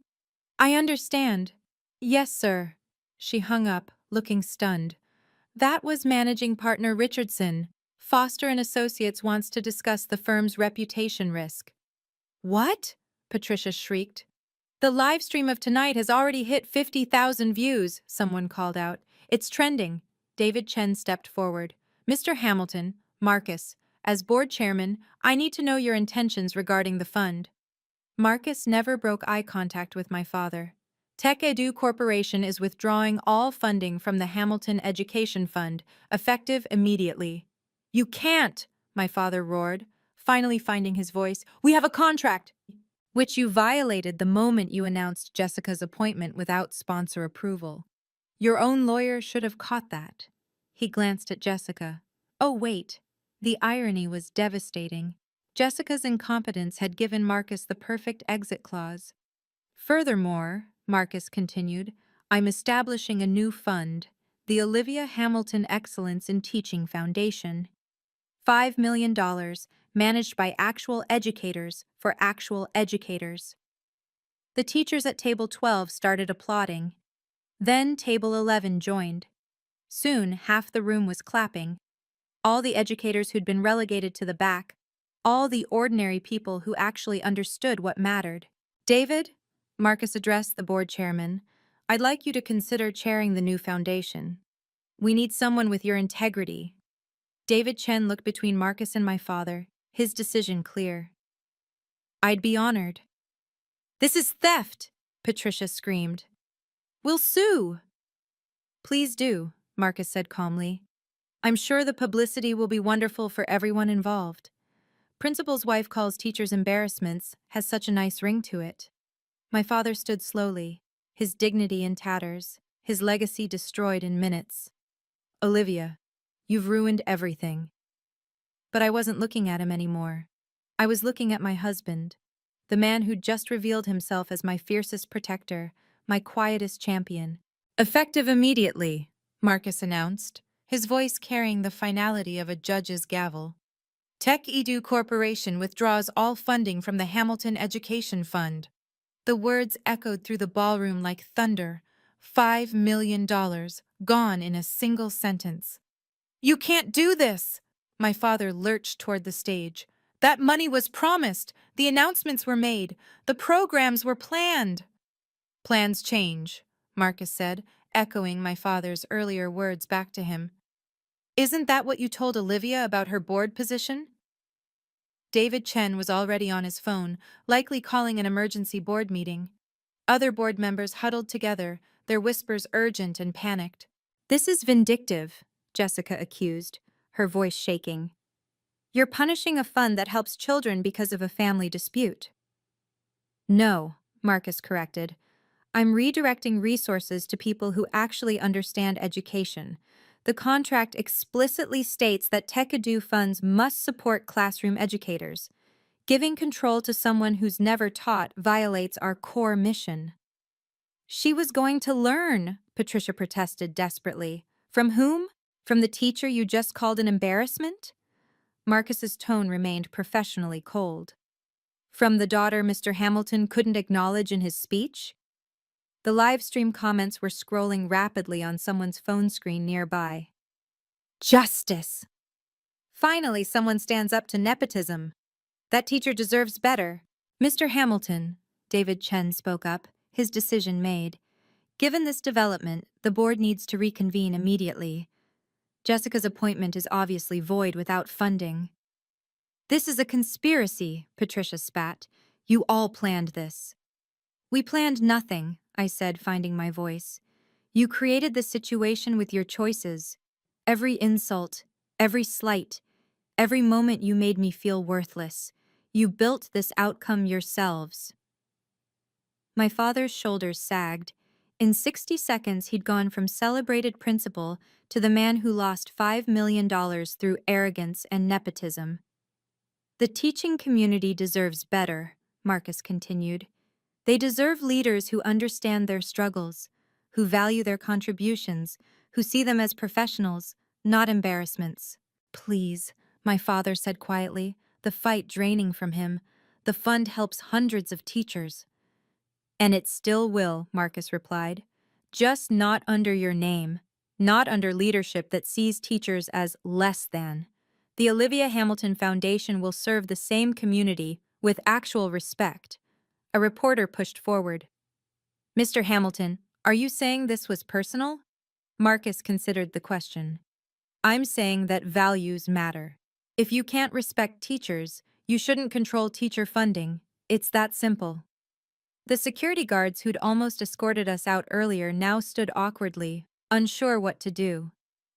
understand. Yes, sir. She hung up, looking stunned. That was managing partner Richardson. Foster and Associates wants to discuss the firm's reputation risk. What? Patricia shrieked. The live stream of tonight has already hit 50,000 views, someone called out. It's trending. David Chen stepped forward. Mr. Hamilton, Marcus, as board chairman, I need to know your intentions regarding the fund. Marcus never broke eye contact with my father. TechEdu Corporation is withdrawing all funding from the Hamilton Education Fund, effective immediately. You can't, my father roared, finally finding his voice. We have a contract, which you violated the moment you announced Jessica's appointment without sponsor approval. Your own lawyer should have caught that. He glanced at Jessica. Oh, wait. The irony was devastating. Jessica's incompetence had given Marcus the perfect exit clause. Furthermore, Marcus continued, I'm establishing a new fund, the Olivia Hamilton Excellence in Teaching Foundation. $5 million, managed by actual educators for actual educators. The teachers at Table 12 started applauding. Then Table 11 joined. Soon, half the room was clapping. All the educators who'd been relegated to the back, all the ordinary people who actually understood what mattered. David, Marcus addressed the board chairman, I'd like you to consider chairing the new foundation. We need someone with your integrity. David Chen looked between Marcus and my father, his decision clear. I'd be honored. This is theft, Patricia screamed. We'll sue. Please do, Marcus said calmly. I'm sure the publicity will be wonderful for everyone involved. Principal's wife calls teachers embarrassments, has such a nice ring to it. My father stood slowly, his dignity in tatters, his legacy destroyed in minutes. Olivia, you've ruined everything. But I wasn't looking at him anymore. I was looking at my husband, the man who'd just revealed himself as my fiercest protector, my quietest champion. Effective immediately, Marcus announced, his voice carrying the finality of a judge's gavel. TechEdu Corporation withdraws all funding from the Hamilton Education Fund. The words echoed through the ballroom like thunder. $5 million, gone in a single sentence. You can't do this! My father lurched toward the stage. That money was promised. The announcements were made. The programs were planned. Plans change, Marcus said, echoing my father's earlier words back to him. Isn't that what you told Olivia about her board position? David Chen was already on his phone, likely calling an emergency board meeting. Other board members huddled together, their whispers urgent and panicked. This is vindictive, Jessica accused, her voice shaking. You're punishing a fund that helps children because of a family dispute. No, Marcus corrected. I'm redirecting resources to people who actually understand education. The contract explicitly states that TechEdu funds must support classroom educators. Giving control to someone who's never taught violates our core mission. She was going to learn, Patricia protested desperately. From whom? From the teacher you just called an embarrassment? Marcus's tone remained professionally cold. From the daughter Mr. Hamilton couldn't acknowledge in his speech? The live stream comments were scrolling rapidly on someone's phone screen nearby. Justice! Finally, someone stands up to nepotism. That teacher deserves better. Mr. Hamilton, David Chen spoke up, his decision made. Given this development, the board needs to reconvene immediately. Jessica's appointment is obviously void without funding. This is a conspiracy, Patricia spat. You all planned this. We planned nothing, I said, finding my voice. You created the situation with your choices. Every insult, every slight, every moment you made me feel worthless. You built this outcome yourselves. My father's shoulders sagged. In 60 seconds, he'd gone from celebrated principal to the man who lost $5 million through arrogance and nepotism. The teaching community deserves better, Marcus continued. They deserve leaders who understand their struggles, who value their contributions, who see them as professionals, not embarrassments. Please, my father said quietly, the fight draining from him. The fund helps hundreds of teachers. And it still will, Marcus replied. Just not under your name, not under leadership that sees teachers as less than. The Olivia Hamilton Foundation will serve the same community with actual respect. A reporter pushed forward. Mr. Hamilton, are you saying this was personal? Marcus considered the question. I'm saying that values matter. If you can't respect teachers, you shouldn't control teacher funding. It's that simple. The security guards who'd almost escorted us out earlier now stood awkwardly, unsure what to do.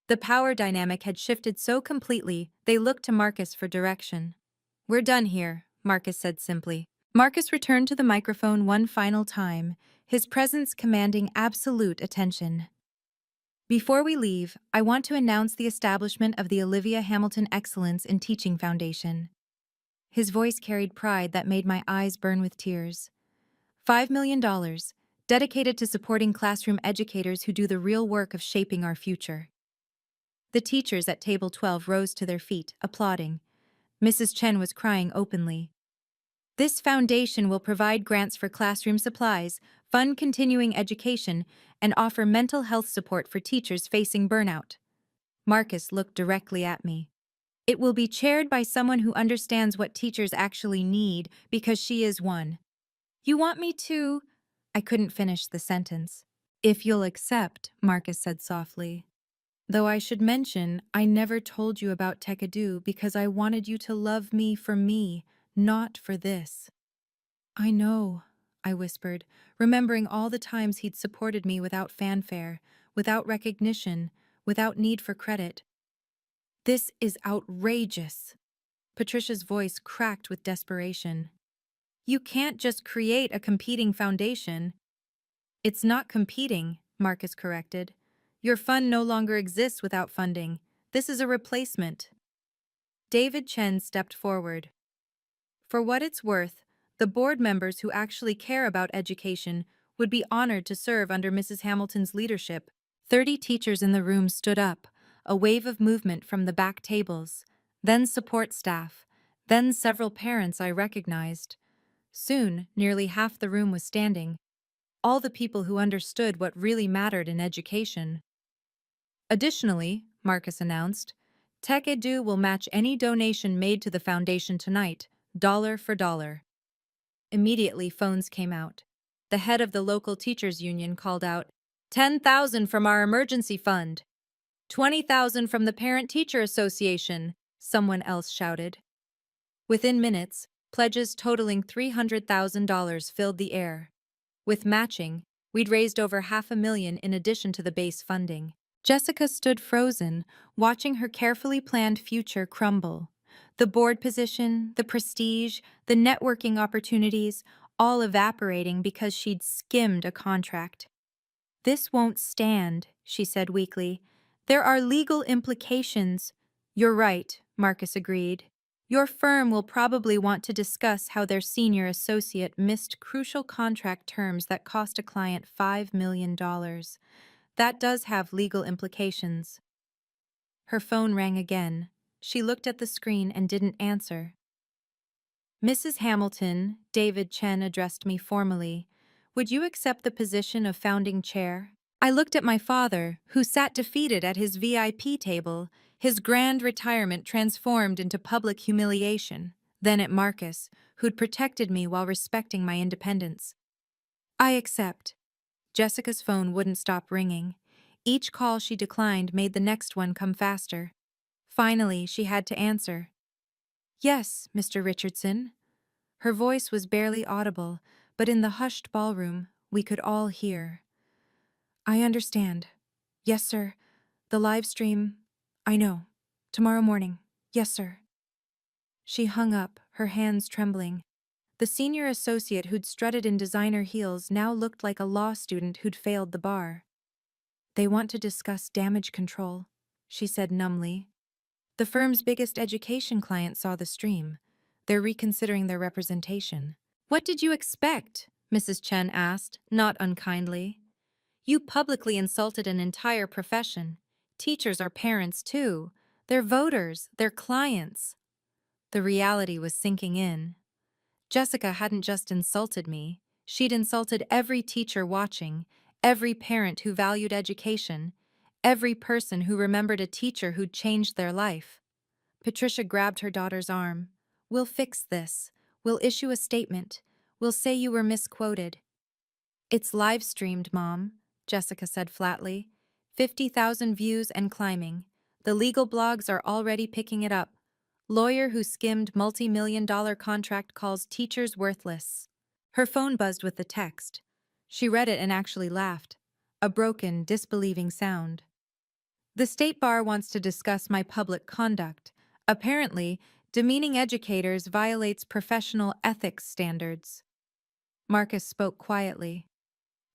The power dynamic had shifted so completely, they looked to Marcus for direction. We're done here, Marcus said simply. Marcus returned to the microphone one final time, his presence commanding absolute attention. Before we leave, I want to announce the establishment of the Olivia Hamilton Excellence in Teaching Foundation. His voice carried pride that made my eyes burn with tears. $5 million, dedicated to supporting classroom educators who do the real work of shaping our future. The teachers at table 12 rose to their feet, applauding. Mrs. Chen was crying openly. This foundation will provide grants for classroom supplies, fund continuing education, and offer mental health support for teachers facing burnout. Marcus looked directly at me. It will be chaired by someone who understands what teachers actually need, because she is one. You want me to? I couldn't finish the sentence. If you'll accept, Marcus said softly. Though I should mention, I never told you about Tekadu because I wanted you to love me for me, not for this. I know, I whispered, remembering all the times he'd supported me without fanfare, without recognition, without need for credit. This is outrageous. Patricia's voice cracked with desperation. You can't just create a competing foundation. It's not competing, Marcus corrected. Your fund no longer exists without funding. This is a replacement. David Chen stepped forward. For what it's worth, the board members who actually care about education would be honored to serve under Mrs. Hamilton's leadership. 30 teachers in the room stood up, a wave of movement from the back tables, then support staff, then several parents I recognized. Soon, nearly half the room was standing, all the people who understood what really mattered in education. Additionally, Marcus announced, Tech Edu will match any donation made to the foundation tonight, dollar for dollar. Immediately, phones came out. The head of the local teachers union called out, 10,000 from our emergency fund. 20,000 from the Parent-Teacher Association, someone else shouted. Within minutes, pledges totaling $300,000 filled the air. With matching, we'd raised over $500,000 in addition to the base funding. Jessica stood frozen, watching her carefully planned future crumble. The board position, the prestige, the networking opportunities, all evaporating because she'd skimmed a contract. This won't stand, she said weakly. There are legal implications. You're right, Marcus agreed. Your firm will probably want to discuss how their senior associate missed crucial contract terms that cost a client $5 million. That does have legal implications. Her phone rang again. She looked at the screen and didn't answer. Mrs. Hamilton, David Chen addressed me formally. Would you accept the position of founding chair? I looked at my father, who sat defeated at his VIP table, his grand retirement transformed into public humiliation, then at Marcus, who'd protected me while respecting my independence. I accept. Jessica's phone wouldn't stop ringing. Each call she declined made the next one come faster. Finally, she had to answer. Yes, Mr. Richardson. Her voice was barely audible, but in the hushed ballroom, we could all hear. I understand. Yes, sir. The live stream. I know. Tomorrow morning. Yes, sir. She hung up, her hands trembling. The senior associate who'd strutted in designer heels now looked like a law student who'd failed the bar. They want to discuss damage control, she said numbly. The firm's biggest education client saw the stream. They're reconsidering their representation. What did you expect? Mrs. Chen asked, not unkindly. You publicly insulted an entire profession. Teachers are parents, too. They're voters, they're clients. The reality was sinking in. Jessica hadn't just insulted me. She'd insulted every teacher watching, every parent who valued education, every person who remembered a teacher who'd changed their life. Patricia grabbed her daughter's arm. We'll fix this. We'll issue a statement. We'll say you were misquoted. It's live-streamed, Mom, Jessica said flatly. 50,000 views and climbing. The legal blogs are already picking it up. Lawyer who skimmed multi-million-dollar contract calls teachers worthless. Her phone buzzed with the text. She read it and actually laughed. A broken, disbelieving sound. The State Bar wants to discuss my public conduct. Apparently, demeaning educators violates professional ethics standards. Marcus spoke quietly.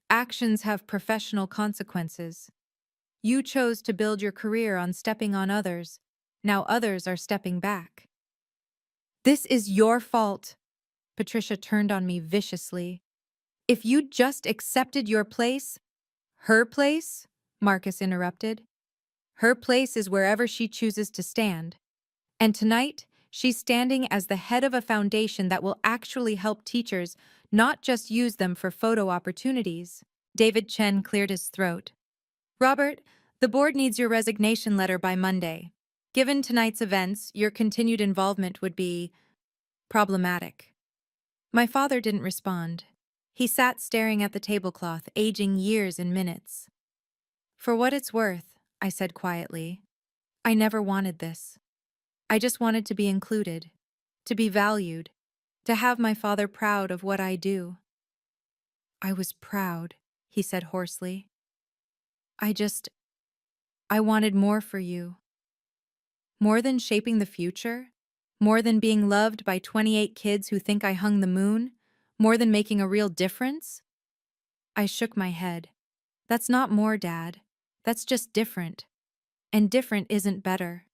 Actions have professional consequences. You chose to build your career on stepping on others. Now others are stepping back. This is your fault. Patricia turned on me viciously. If you'd just accepted your place— Her place? Marcus interrupted. Her place is wherever she chooses to stand. And tonight, she's standing as the head of a foundation that will actually help teachers, not just use them for photo opportunities. David Chen cleared his throat. Robert, the board needs your resignation letter by Monday. Given tonight's events, your continued involvement would be problematic. My father didn't respond. He sat staring at the tablecloth, aging years in minutes. For what it's worth, I said quietly, I never wanted this. I just wanted to be included, to be valued, to have my father proud of what I do. I was proud, he said hoarsely. I wanted more for you. More than shaping the future? More than being loved by 28 kids who think I hung the moon? More than making a real difference? I shook my head. That's not more, Dad. That's just different. And different isn't better.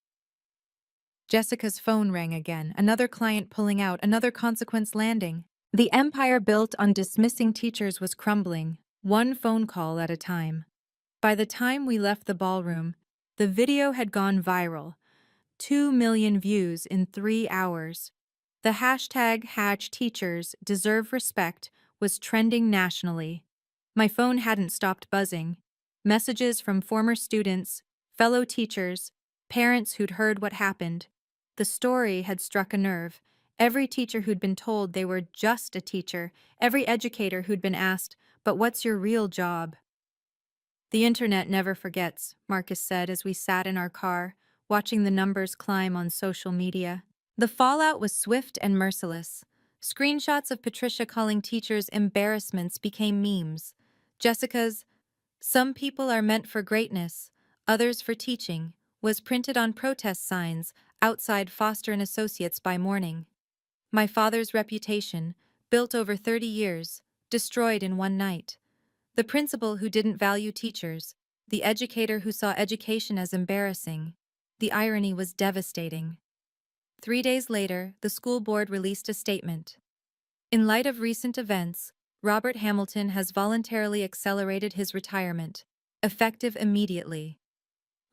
Jessica's phone rang again, another client pulling out, another consequence landing. The empire built on dismissing teachers was crumbling, one phone call at a time. By the time we left the ballroom, the video had gone viral. 2 million views in 3 hours. The hashtag #HatchTeachers_deserve_respect was trending nationally. My phone hadn't stopped buzzing. Messages from former students, fellow teachers, parents who'd heard what happened. The story had struck a nerve. Every teacher who'd been told they were just a teacher, every educator who'd been asked, but what's your real job? The internet never forgets, Marcus said as we sat in our car, watching the numbers climb on social media. The fallout was swift and merciless. Screenshots of Patricia calling teachers embarrassments became memes. Jessica's "Some people are meant for greatness, others for teaching" was printed on protest signs outside Foster and Associates by morning. My father's reputation, built over 30 years, destroyed in one night. The principal who didn't value teachers, the educator who saw education as embarrassing. The irony was devastating. 3 days later, the school board released a statement. In light of recent events, Robert Hamilton has voluntarily accelerated his retirement, effective immediately.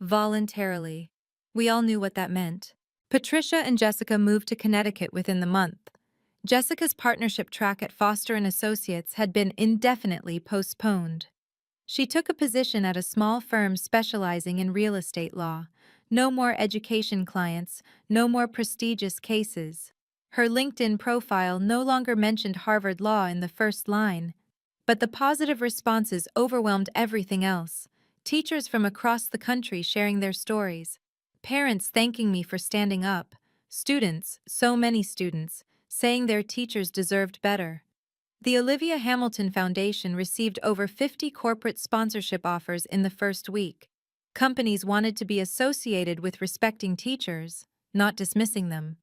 Voluntarily. We all knew what that meant. Patricia and Jessica moved to Connecticut within the month. Jessica's partnership track at Foster and Associates had been indefinitely postponed. She took a position at a small firm specializing in real estate law. No more education clients, no more prestigious cases. Her LinkedIn profile no longer mentioned Harvard Law in the first line. But the positive responses overwhelmed everything else. Teachers from across the country sharing their stories. Parents thanking me for standing up. Students, so many students, saying their teachers deserved better. The Olivia Hamilton Foundation received over 50 corporate sponsorship offers in the first week. Companies wanted to be associated with respecting teachers, not dismissing them.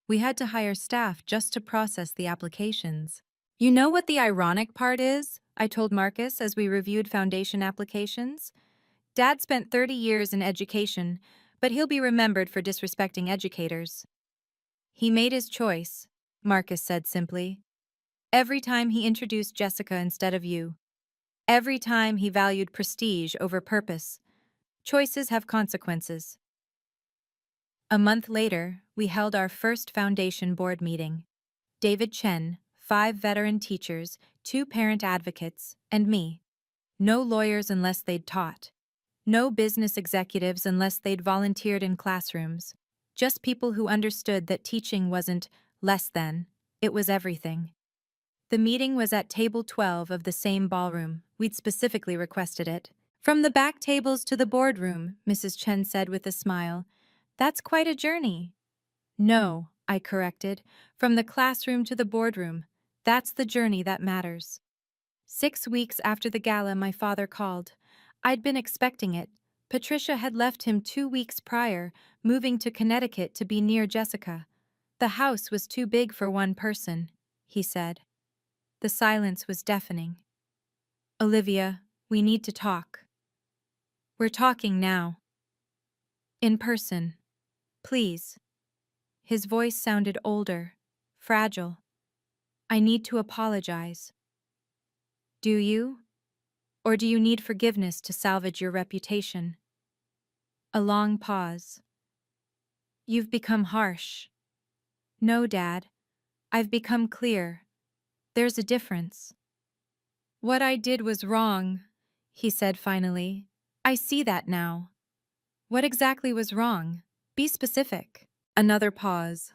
We had to hire staff just to process the applications. You know what the ironic part is? I told Marcus as we reviewed foundation applications. Dad spent 30 years in education, but he'll be remembered for disrespecting educators. He made his choice, Marcus said simply. Every time he introduced Jessica instead of you. Every time he valued prestige over purpose. Choices have consequences. A month later, we held our first foundation board meeting. David Chen, 5 veteran teachers, 2 parent advocates, and me. No lawyers unless they'd taught. No business executives unless they'd volunteered in classrooms. Just people who understood that teaching wasn't less than, it was everything. The meeting was at table 12 of the same ballroom. We'd specifically requested it. From the back tables to the boardroom, Mrs. Chen said with a smile. That's quite a journey. No, I corrected. From the classroom to the boardroom. That's the journey that matters. 6 weeks after the gala, my father called. I'd been expecting it. Patricia had left him 2 weeks prior, moving to Connecticut to be near Jessica. The house was too big for one person, he said. The silence was deafening. Olivia, we need to talk. We're talking now. In person. Please. His voice sounded older, fragile. I need to apologize. Do you? Or do you need forgiveness to salvage your reputation? A long pause. You've become harsh. No, Dad. I've become clear. There's a difference. What I did was wrong, he said finally. I see that now. What exactly was wrong? Be specific. Another pause.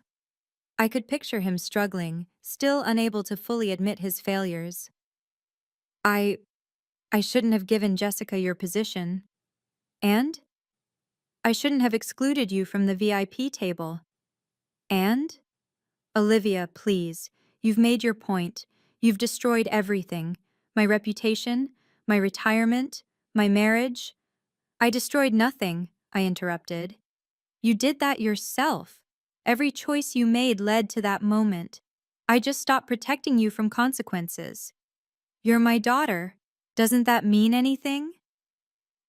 I could picture him struggling, still unable to fully admit his failures. I shouldn't have given Jessica your position. And? I shouldn't have excluded you from the VIP table. And? Olivia, please. You've made your point. You've destroyed everything. My reputation, my retirement, my marriage. I destroyed nothing, I interrupted. You did that yourself. Every choice you made led to that moment. I just stopped protecting you from consequences. You're my daughter. Doesn't that mean anything?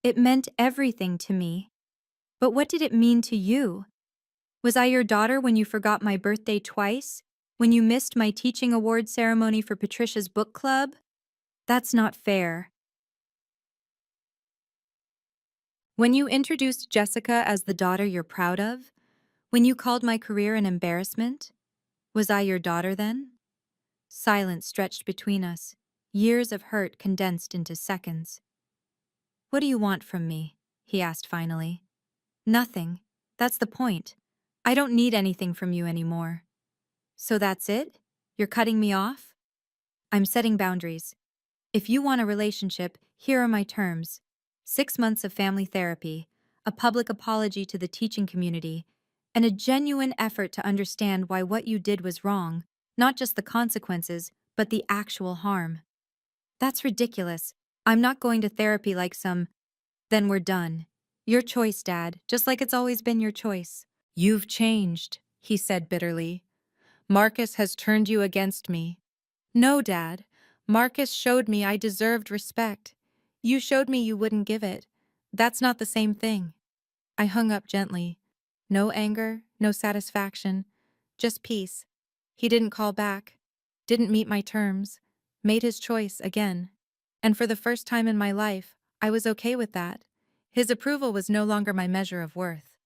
It meant everything to me. But what did it mean to you? Was I your daughter when you forgot my birthday twice? When you missed my teaching award ceremony for Patricia's book club? That's not fair. When you introduced Jessica as the daughter you're proud of? When you called my career an embarrassment? Was I your daughter then? Silence stretched between us, years of hurt condensed into seconds. What do you want from me? He asked finally. Nothing. That's the point. I don't need anything from you anymore. So that's it? You're cutting me off? I'm setting boundaries. If you want a relationship, here are my terms. 6 months of family therapy, a public apology to the teaching community, and a genuine effort to understand why what you did was wrong, not just the consequences, but the actual harm. That's ridiculous. I'm not going to therapy like some. Then we're done. Your choice, Dad, just like it's always been your choice. You've changed, he said bitterly. Marcus has turned you against me. No, Dad. Marcus showed me I deserved respect. You showed me you wouldn't give it. That's not the same thing. I hung up gently. No anger, no satisfaction, just peace. He didn't call back, didn't meet my terms, made his choice again. And for the first time in my life, I was okay with that. His approval was no longer my measure of worth.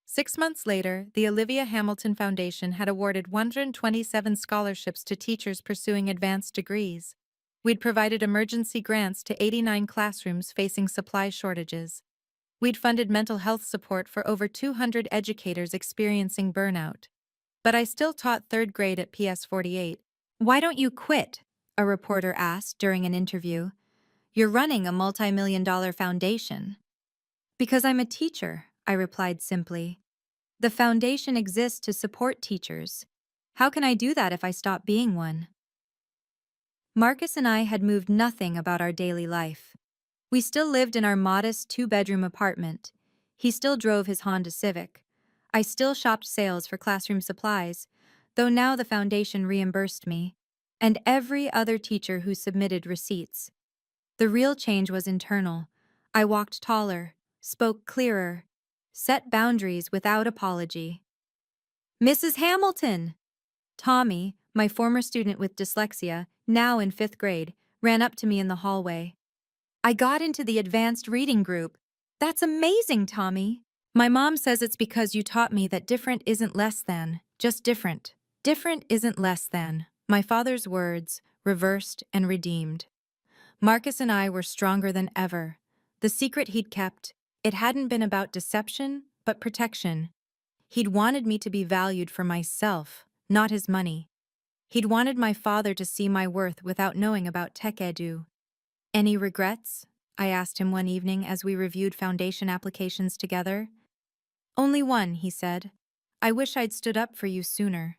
6 months later, the Olivia Hamilton Foundation had awarded 127 scholarships to teachers pursuing advanced degrees. We'd provided emergency grants to 89 classrooms facing supply shortages. We'd funded mental health support for over 200 educators experiencing burnout. But I still taught third grade at PS 48. "Why don't you quit?" a reporter asked during an interview. "You're running a multi-million-dollar foundation." "Because I'm a teacher," I replied simply. "The foundation exists to support teachers. How can I do that if I stop being one?" Marcus and I had moved nothing about our daily life. We still lived in our modest two-bedroom apartment. He still drove his Honda Civic. I still shopped sales for classroom supplies, though now the foundation reimbursed me, and every other teacher who submitted receipts. The real change was internal. I walked taller, spoke clearer, set boundaries without apology. "Mrs. Hamilton!" Tommy, my former student with dyslexia, now in 5th grade, ran up to me in the hallway. "I got into the advanced reading group." "That's amazing, Tommy." "My mom says it's because you taught me that different isn't less than, just different. Different isn't less than." My father's words, reversed and redeemed. Marcus and I were stronger than ever. The secret he'd kept, it hadn't been about deception, but protection. He'd wanted me to be valued for myself, not his money. He'd wanted my father to see my worth without knowing about tech edu. "Any regrets?" I asked him one evening as we reviewed foundation applications together. "Only one," he said. "I wish I'd stood up for you sooner."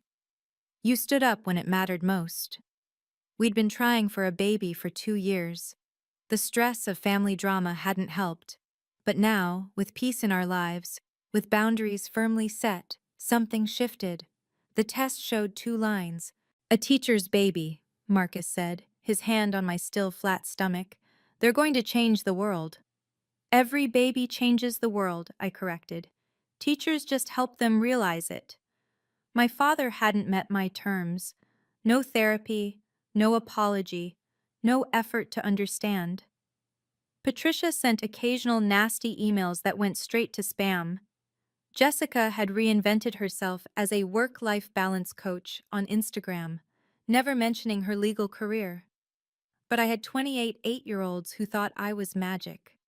"You stood up when it mattered most." We'd been trying for a baby for 2 years. The stress of family drama hadn't helped. But now, with peace in our lives, with boundaries firmly set, something shifted. The test showed 2 lines. "A teacher's baby," Marcus said, his hand on my still flat stomach. "They're going to change the world." "Every baby changes the world," I corrected. "Teachers just help them realize it." My father hadn't met my terms. No therapy, no apology, no effort to understand. Patricia sent occasional nasty emails that went straight to spam. Jessica had reinvented herself as a work-life balance coach on Instagram, never mentioning her legal career. But I had 28 eight-year-olds who thought I was magic,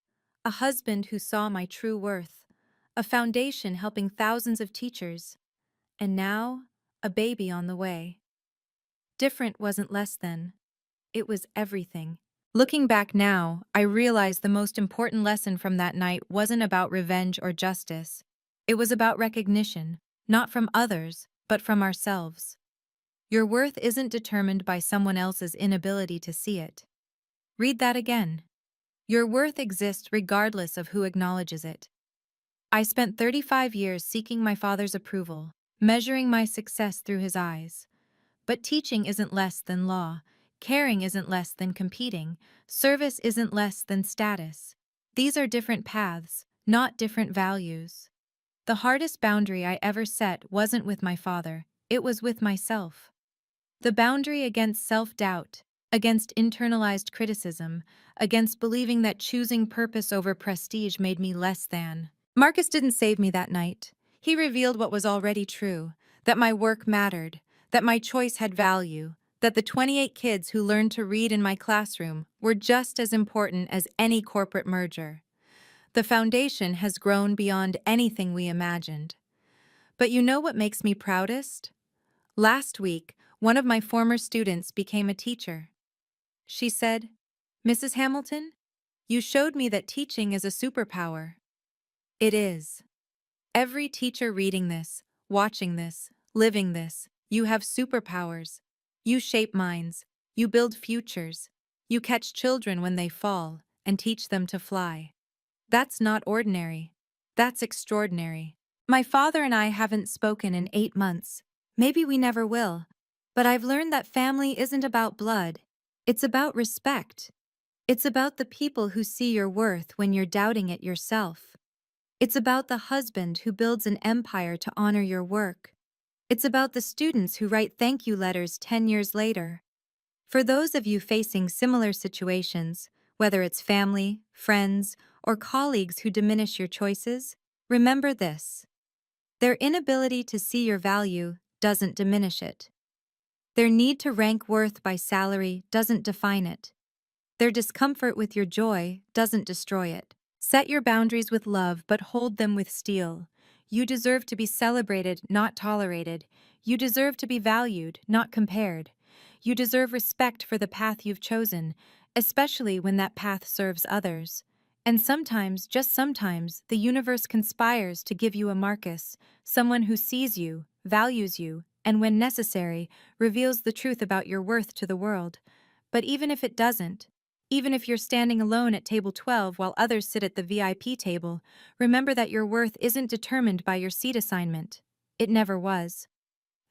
a husband who saw my true worth, a foundation helping thousands of teachers, and now, a baby on the way. Different wasn't less than. It was everything. Looking back now, I realize the most important lesson from that night wasn't about revenge or justice. It was about recognition, not from others, but from ourselves. Your worth isn't determined by someone else's inability to see it. Read that again. Your worth exists regardless of who acknowledges it. I spent 35 years seeking my father's approval, measuring my success through his eyes. But teaching isn't less than law. Caring isn't less than competing. Service isn't less than status. These are different paths, not different values. The hardest boundary I ever set wasn't with my father, it was with myself. The boundary against self-doubt, against internalized criticism, against believing that choosing purpose over prestige made me less than. Marcus didn't save me that night. He revealed what was already true, that my work mattered, that my choice had value, that the 28 kids who learned to read in my classroom were just as important as any corporate merger. The foundation has grown beyond anything we imagined. But you know what makes me proudest? Last week, one of my former students became a teacher. She said, "Mrs. Hamilton, you showed me that teaching is a superpower." It is. Every teacher reading this, watching this, living this, you have superpowers. You shape minds. You build futures. You catch children when they fall and teach them to fly. That's not ordinary. That's extraordinary. My father and I haven't spoken in 8 months. Maybe we never will. But I've learned that family isn't about blood. It's about respect. It's about the people who see your worth when you're doubting it yourself. It's about the husband who builds an empire to honor your work. It's about the students who write thank you letters 10 years later. For those of you facing similar situations, whether it's family, friends, or colleagues who diminish your choices, remember this. Their inability to see your value doesn't diminish it. Their need to rank worth by salary doesn't define it. Their discomfort with your joy doesn't destroy it. Set your boundaries with love, but hold them with steel. You deserve to be celebrated, not tolerated. You deserve to be valued, not compared. You deserve respect for the path you've chosen, especially when that path serves others. And sometimes, just sometimes, the universe conspires to give you a Marcus, someone who sees you, values you, and when necessary, reveals the truth about your worth to the world. But even if it doesn't, even if you're standing alone at table 12 while others sit at the VIP table, remember that your worth isn't determined by your seat assignment. It never was.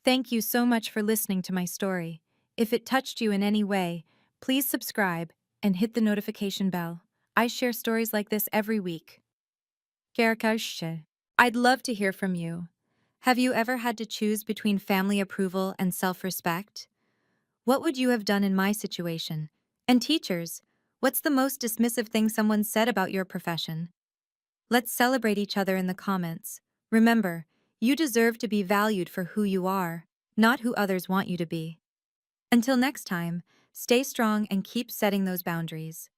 Thank you so much for listening to my story. If it touched you in any way, please subscribe and hit the notification bell. I share stories like this every week. I'd love to hear from you. Have you ever had to choose between family approval and self-respect? What would you have done in my situation? And teachers, what's the most dismissive thing someone said about your profession? Let's celebrate each other in the comments. Remember, you deserve to be valued for who you are, not who others want you to be. Until next time, stay strong and keep setting those boundaries.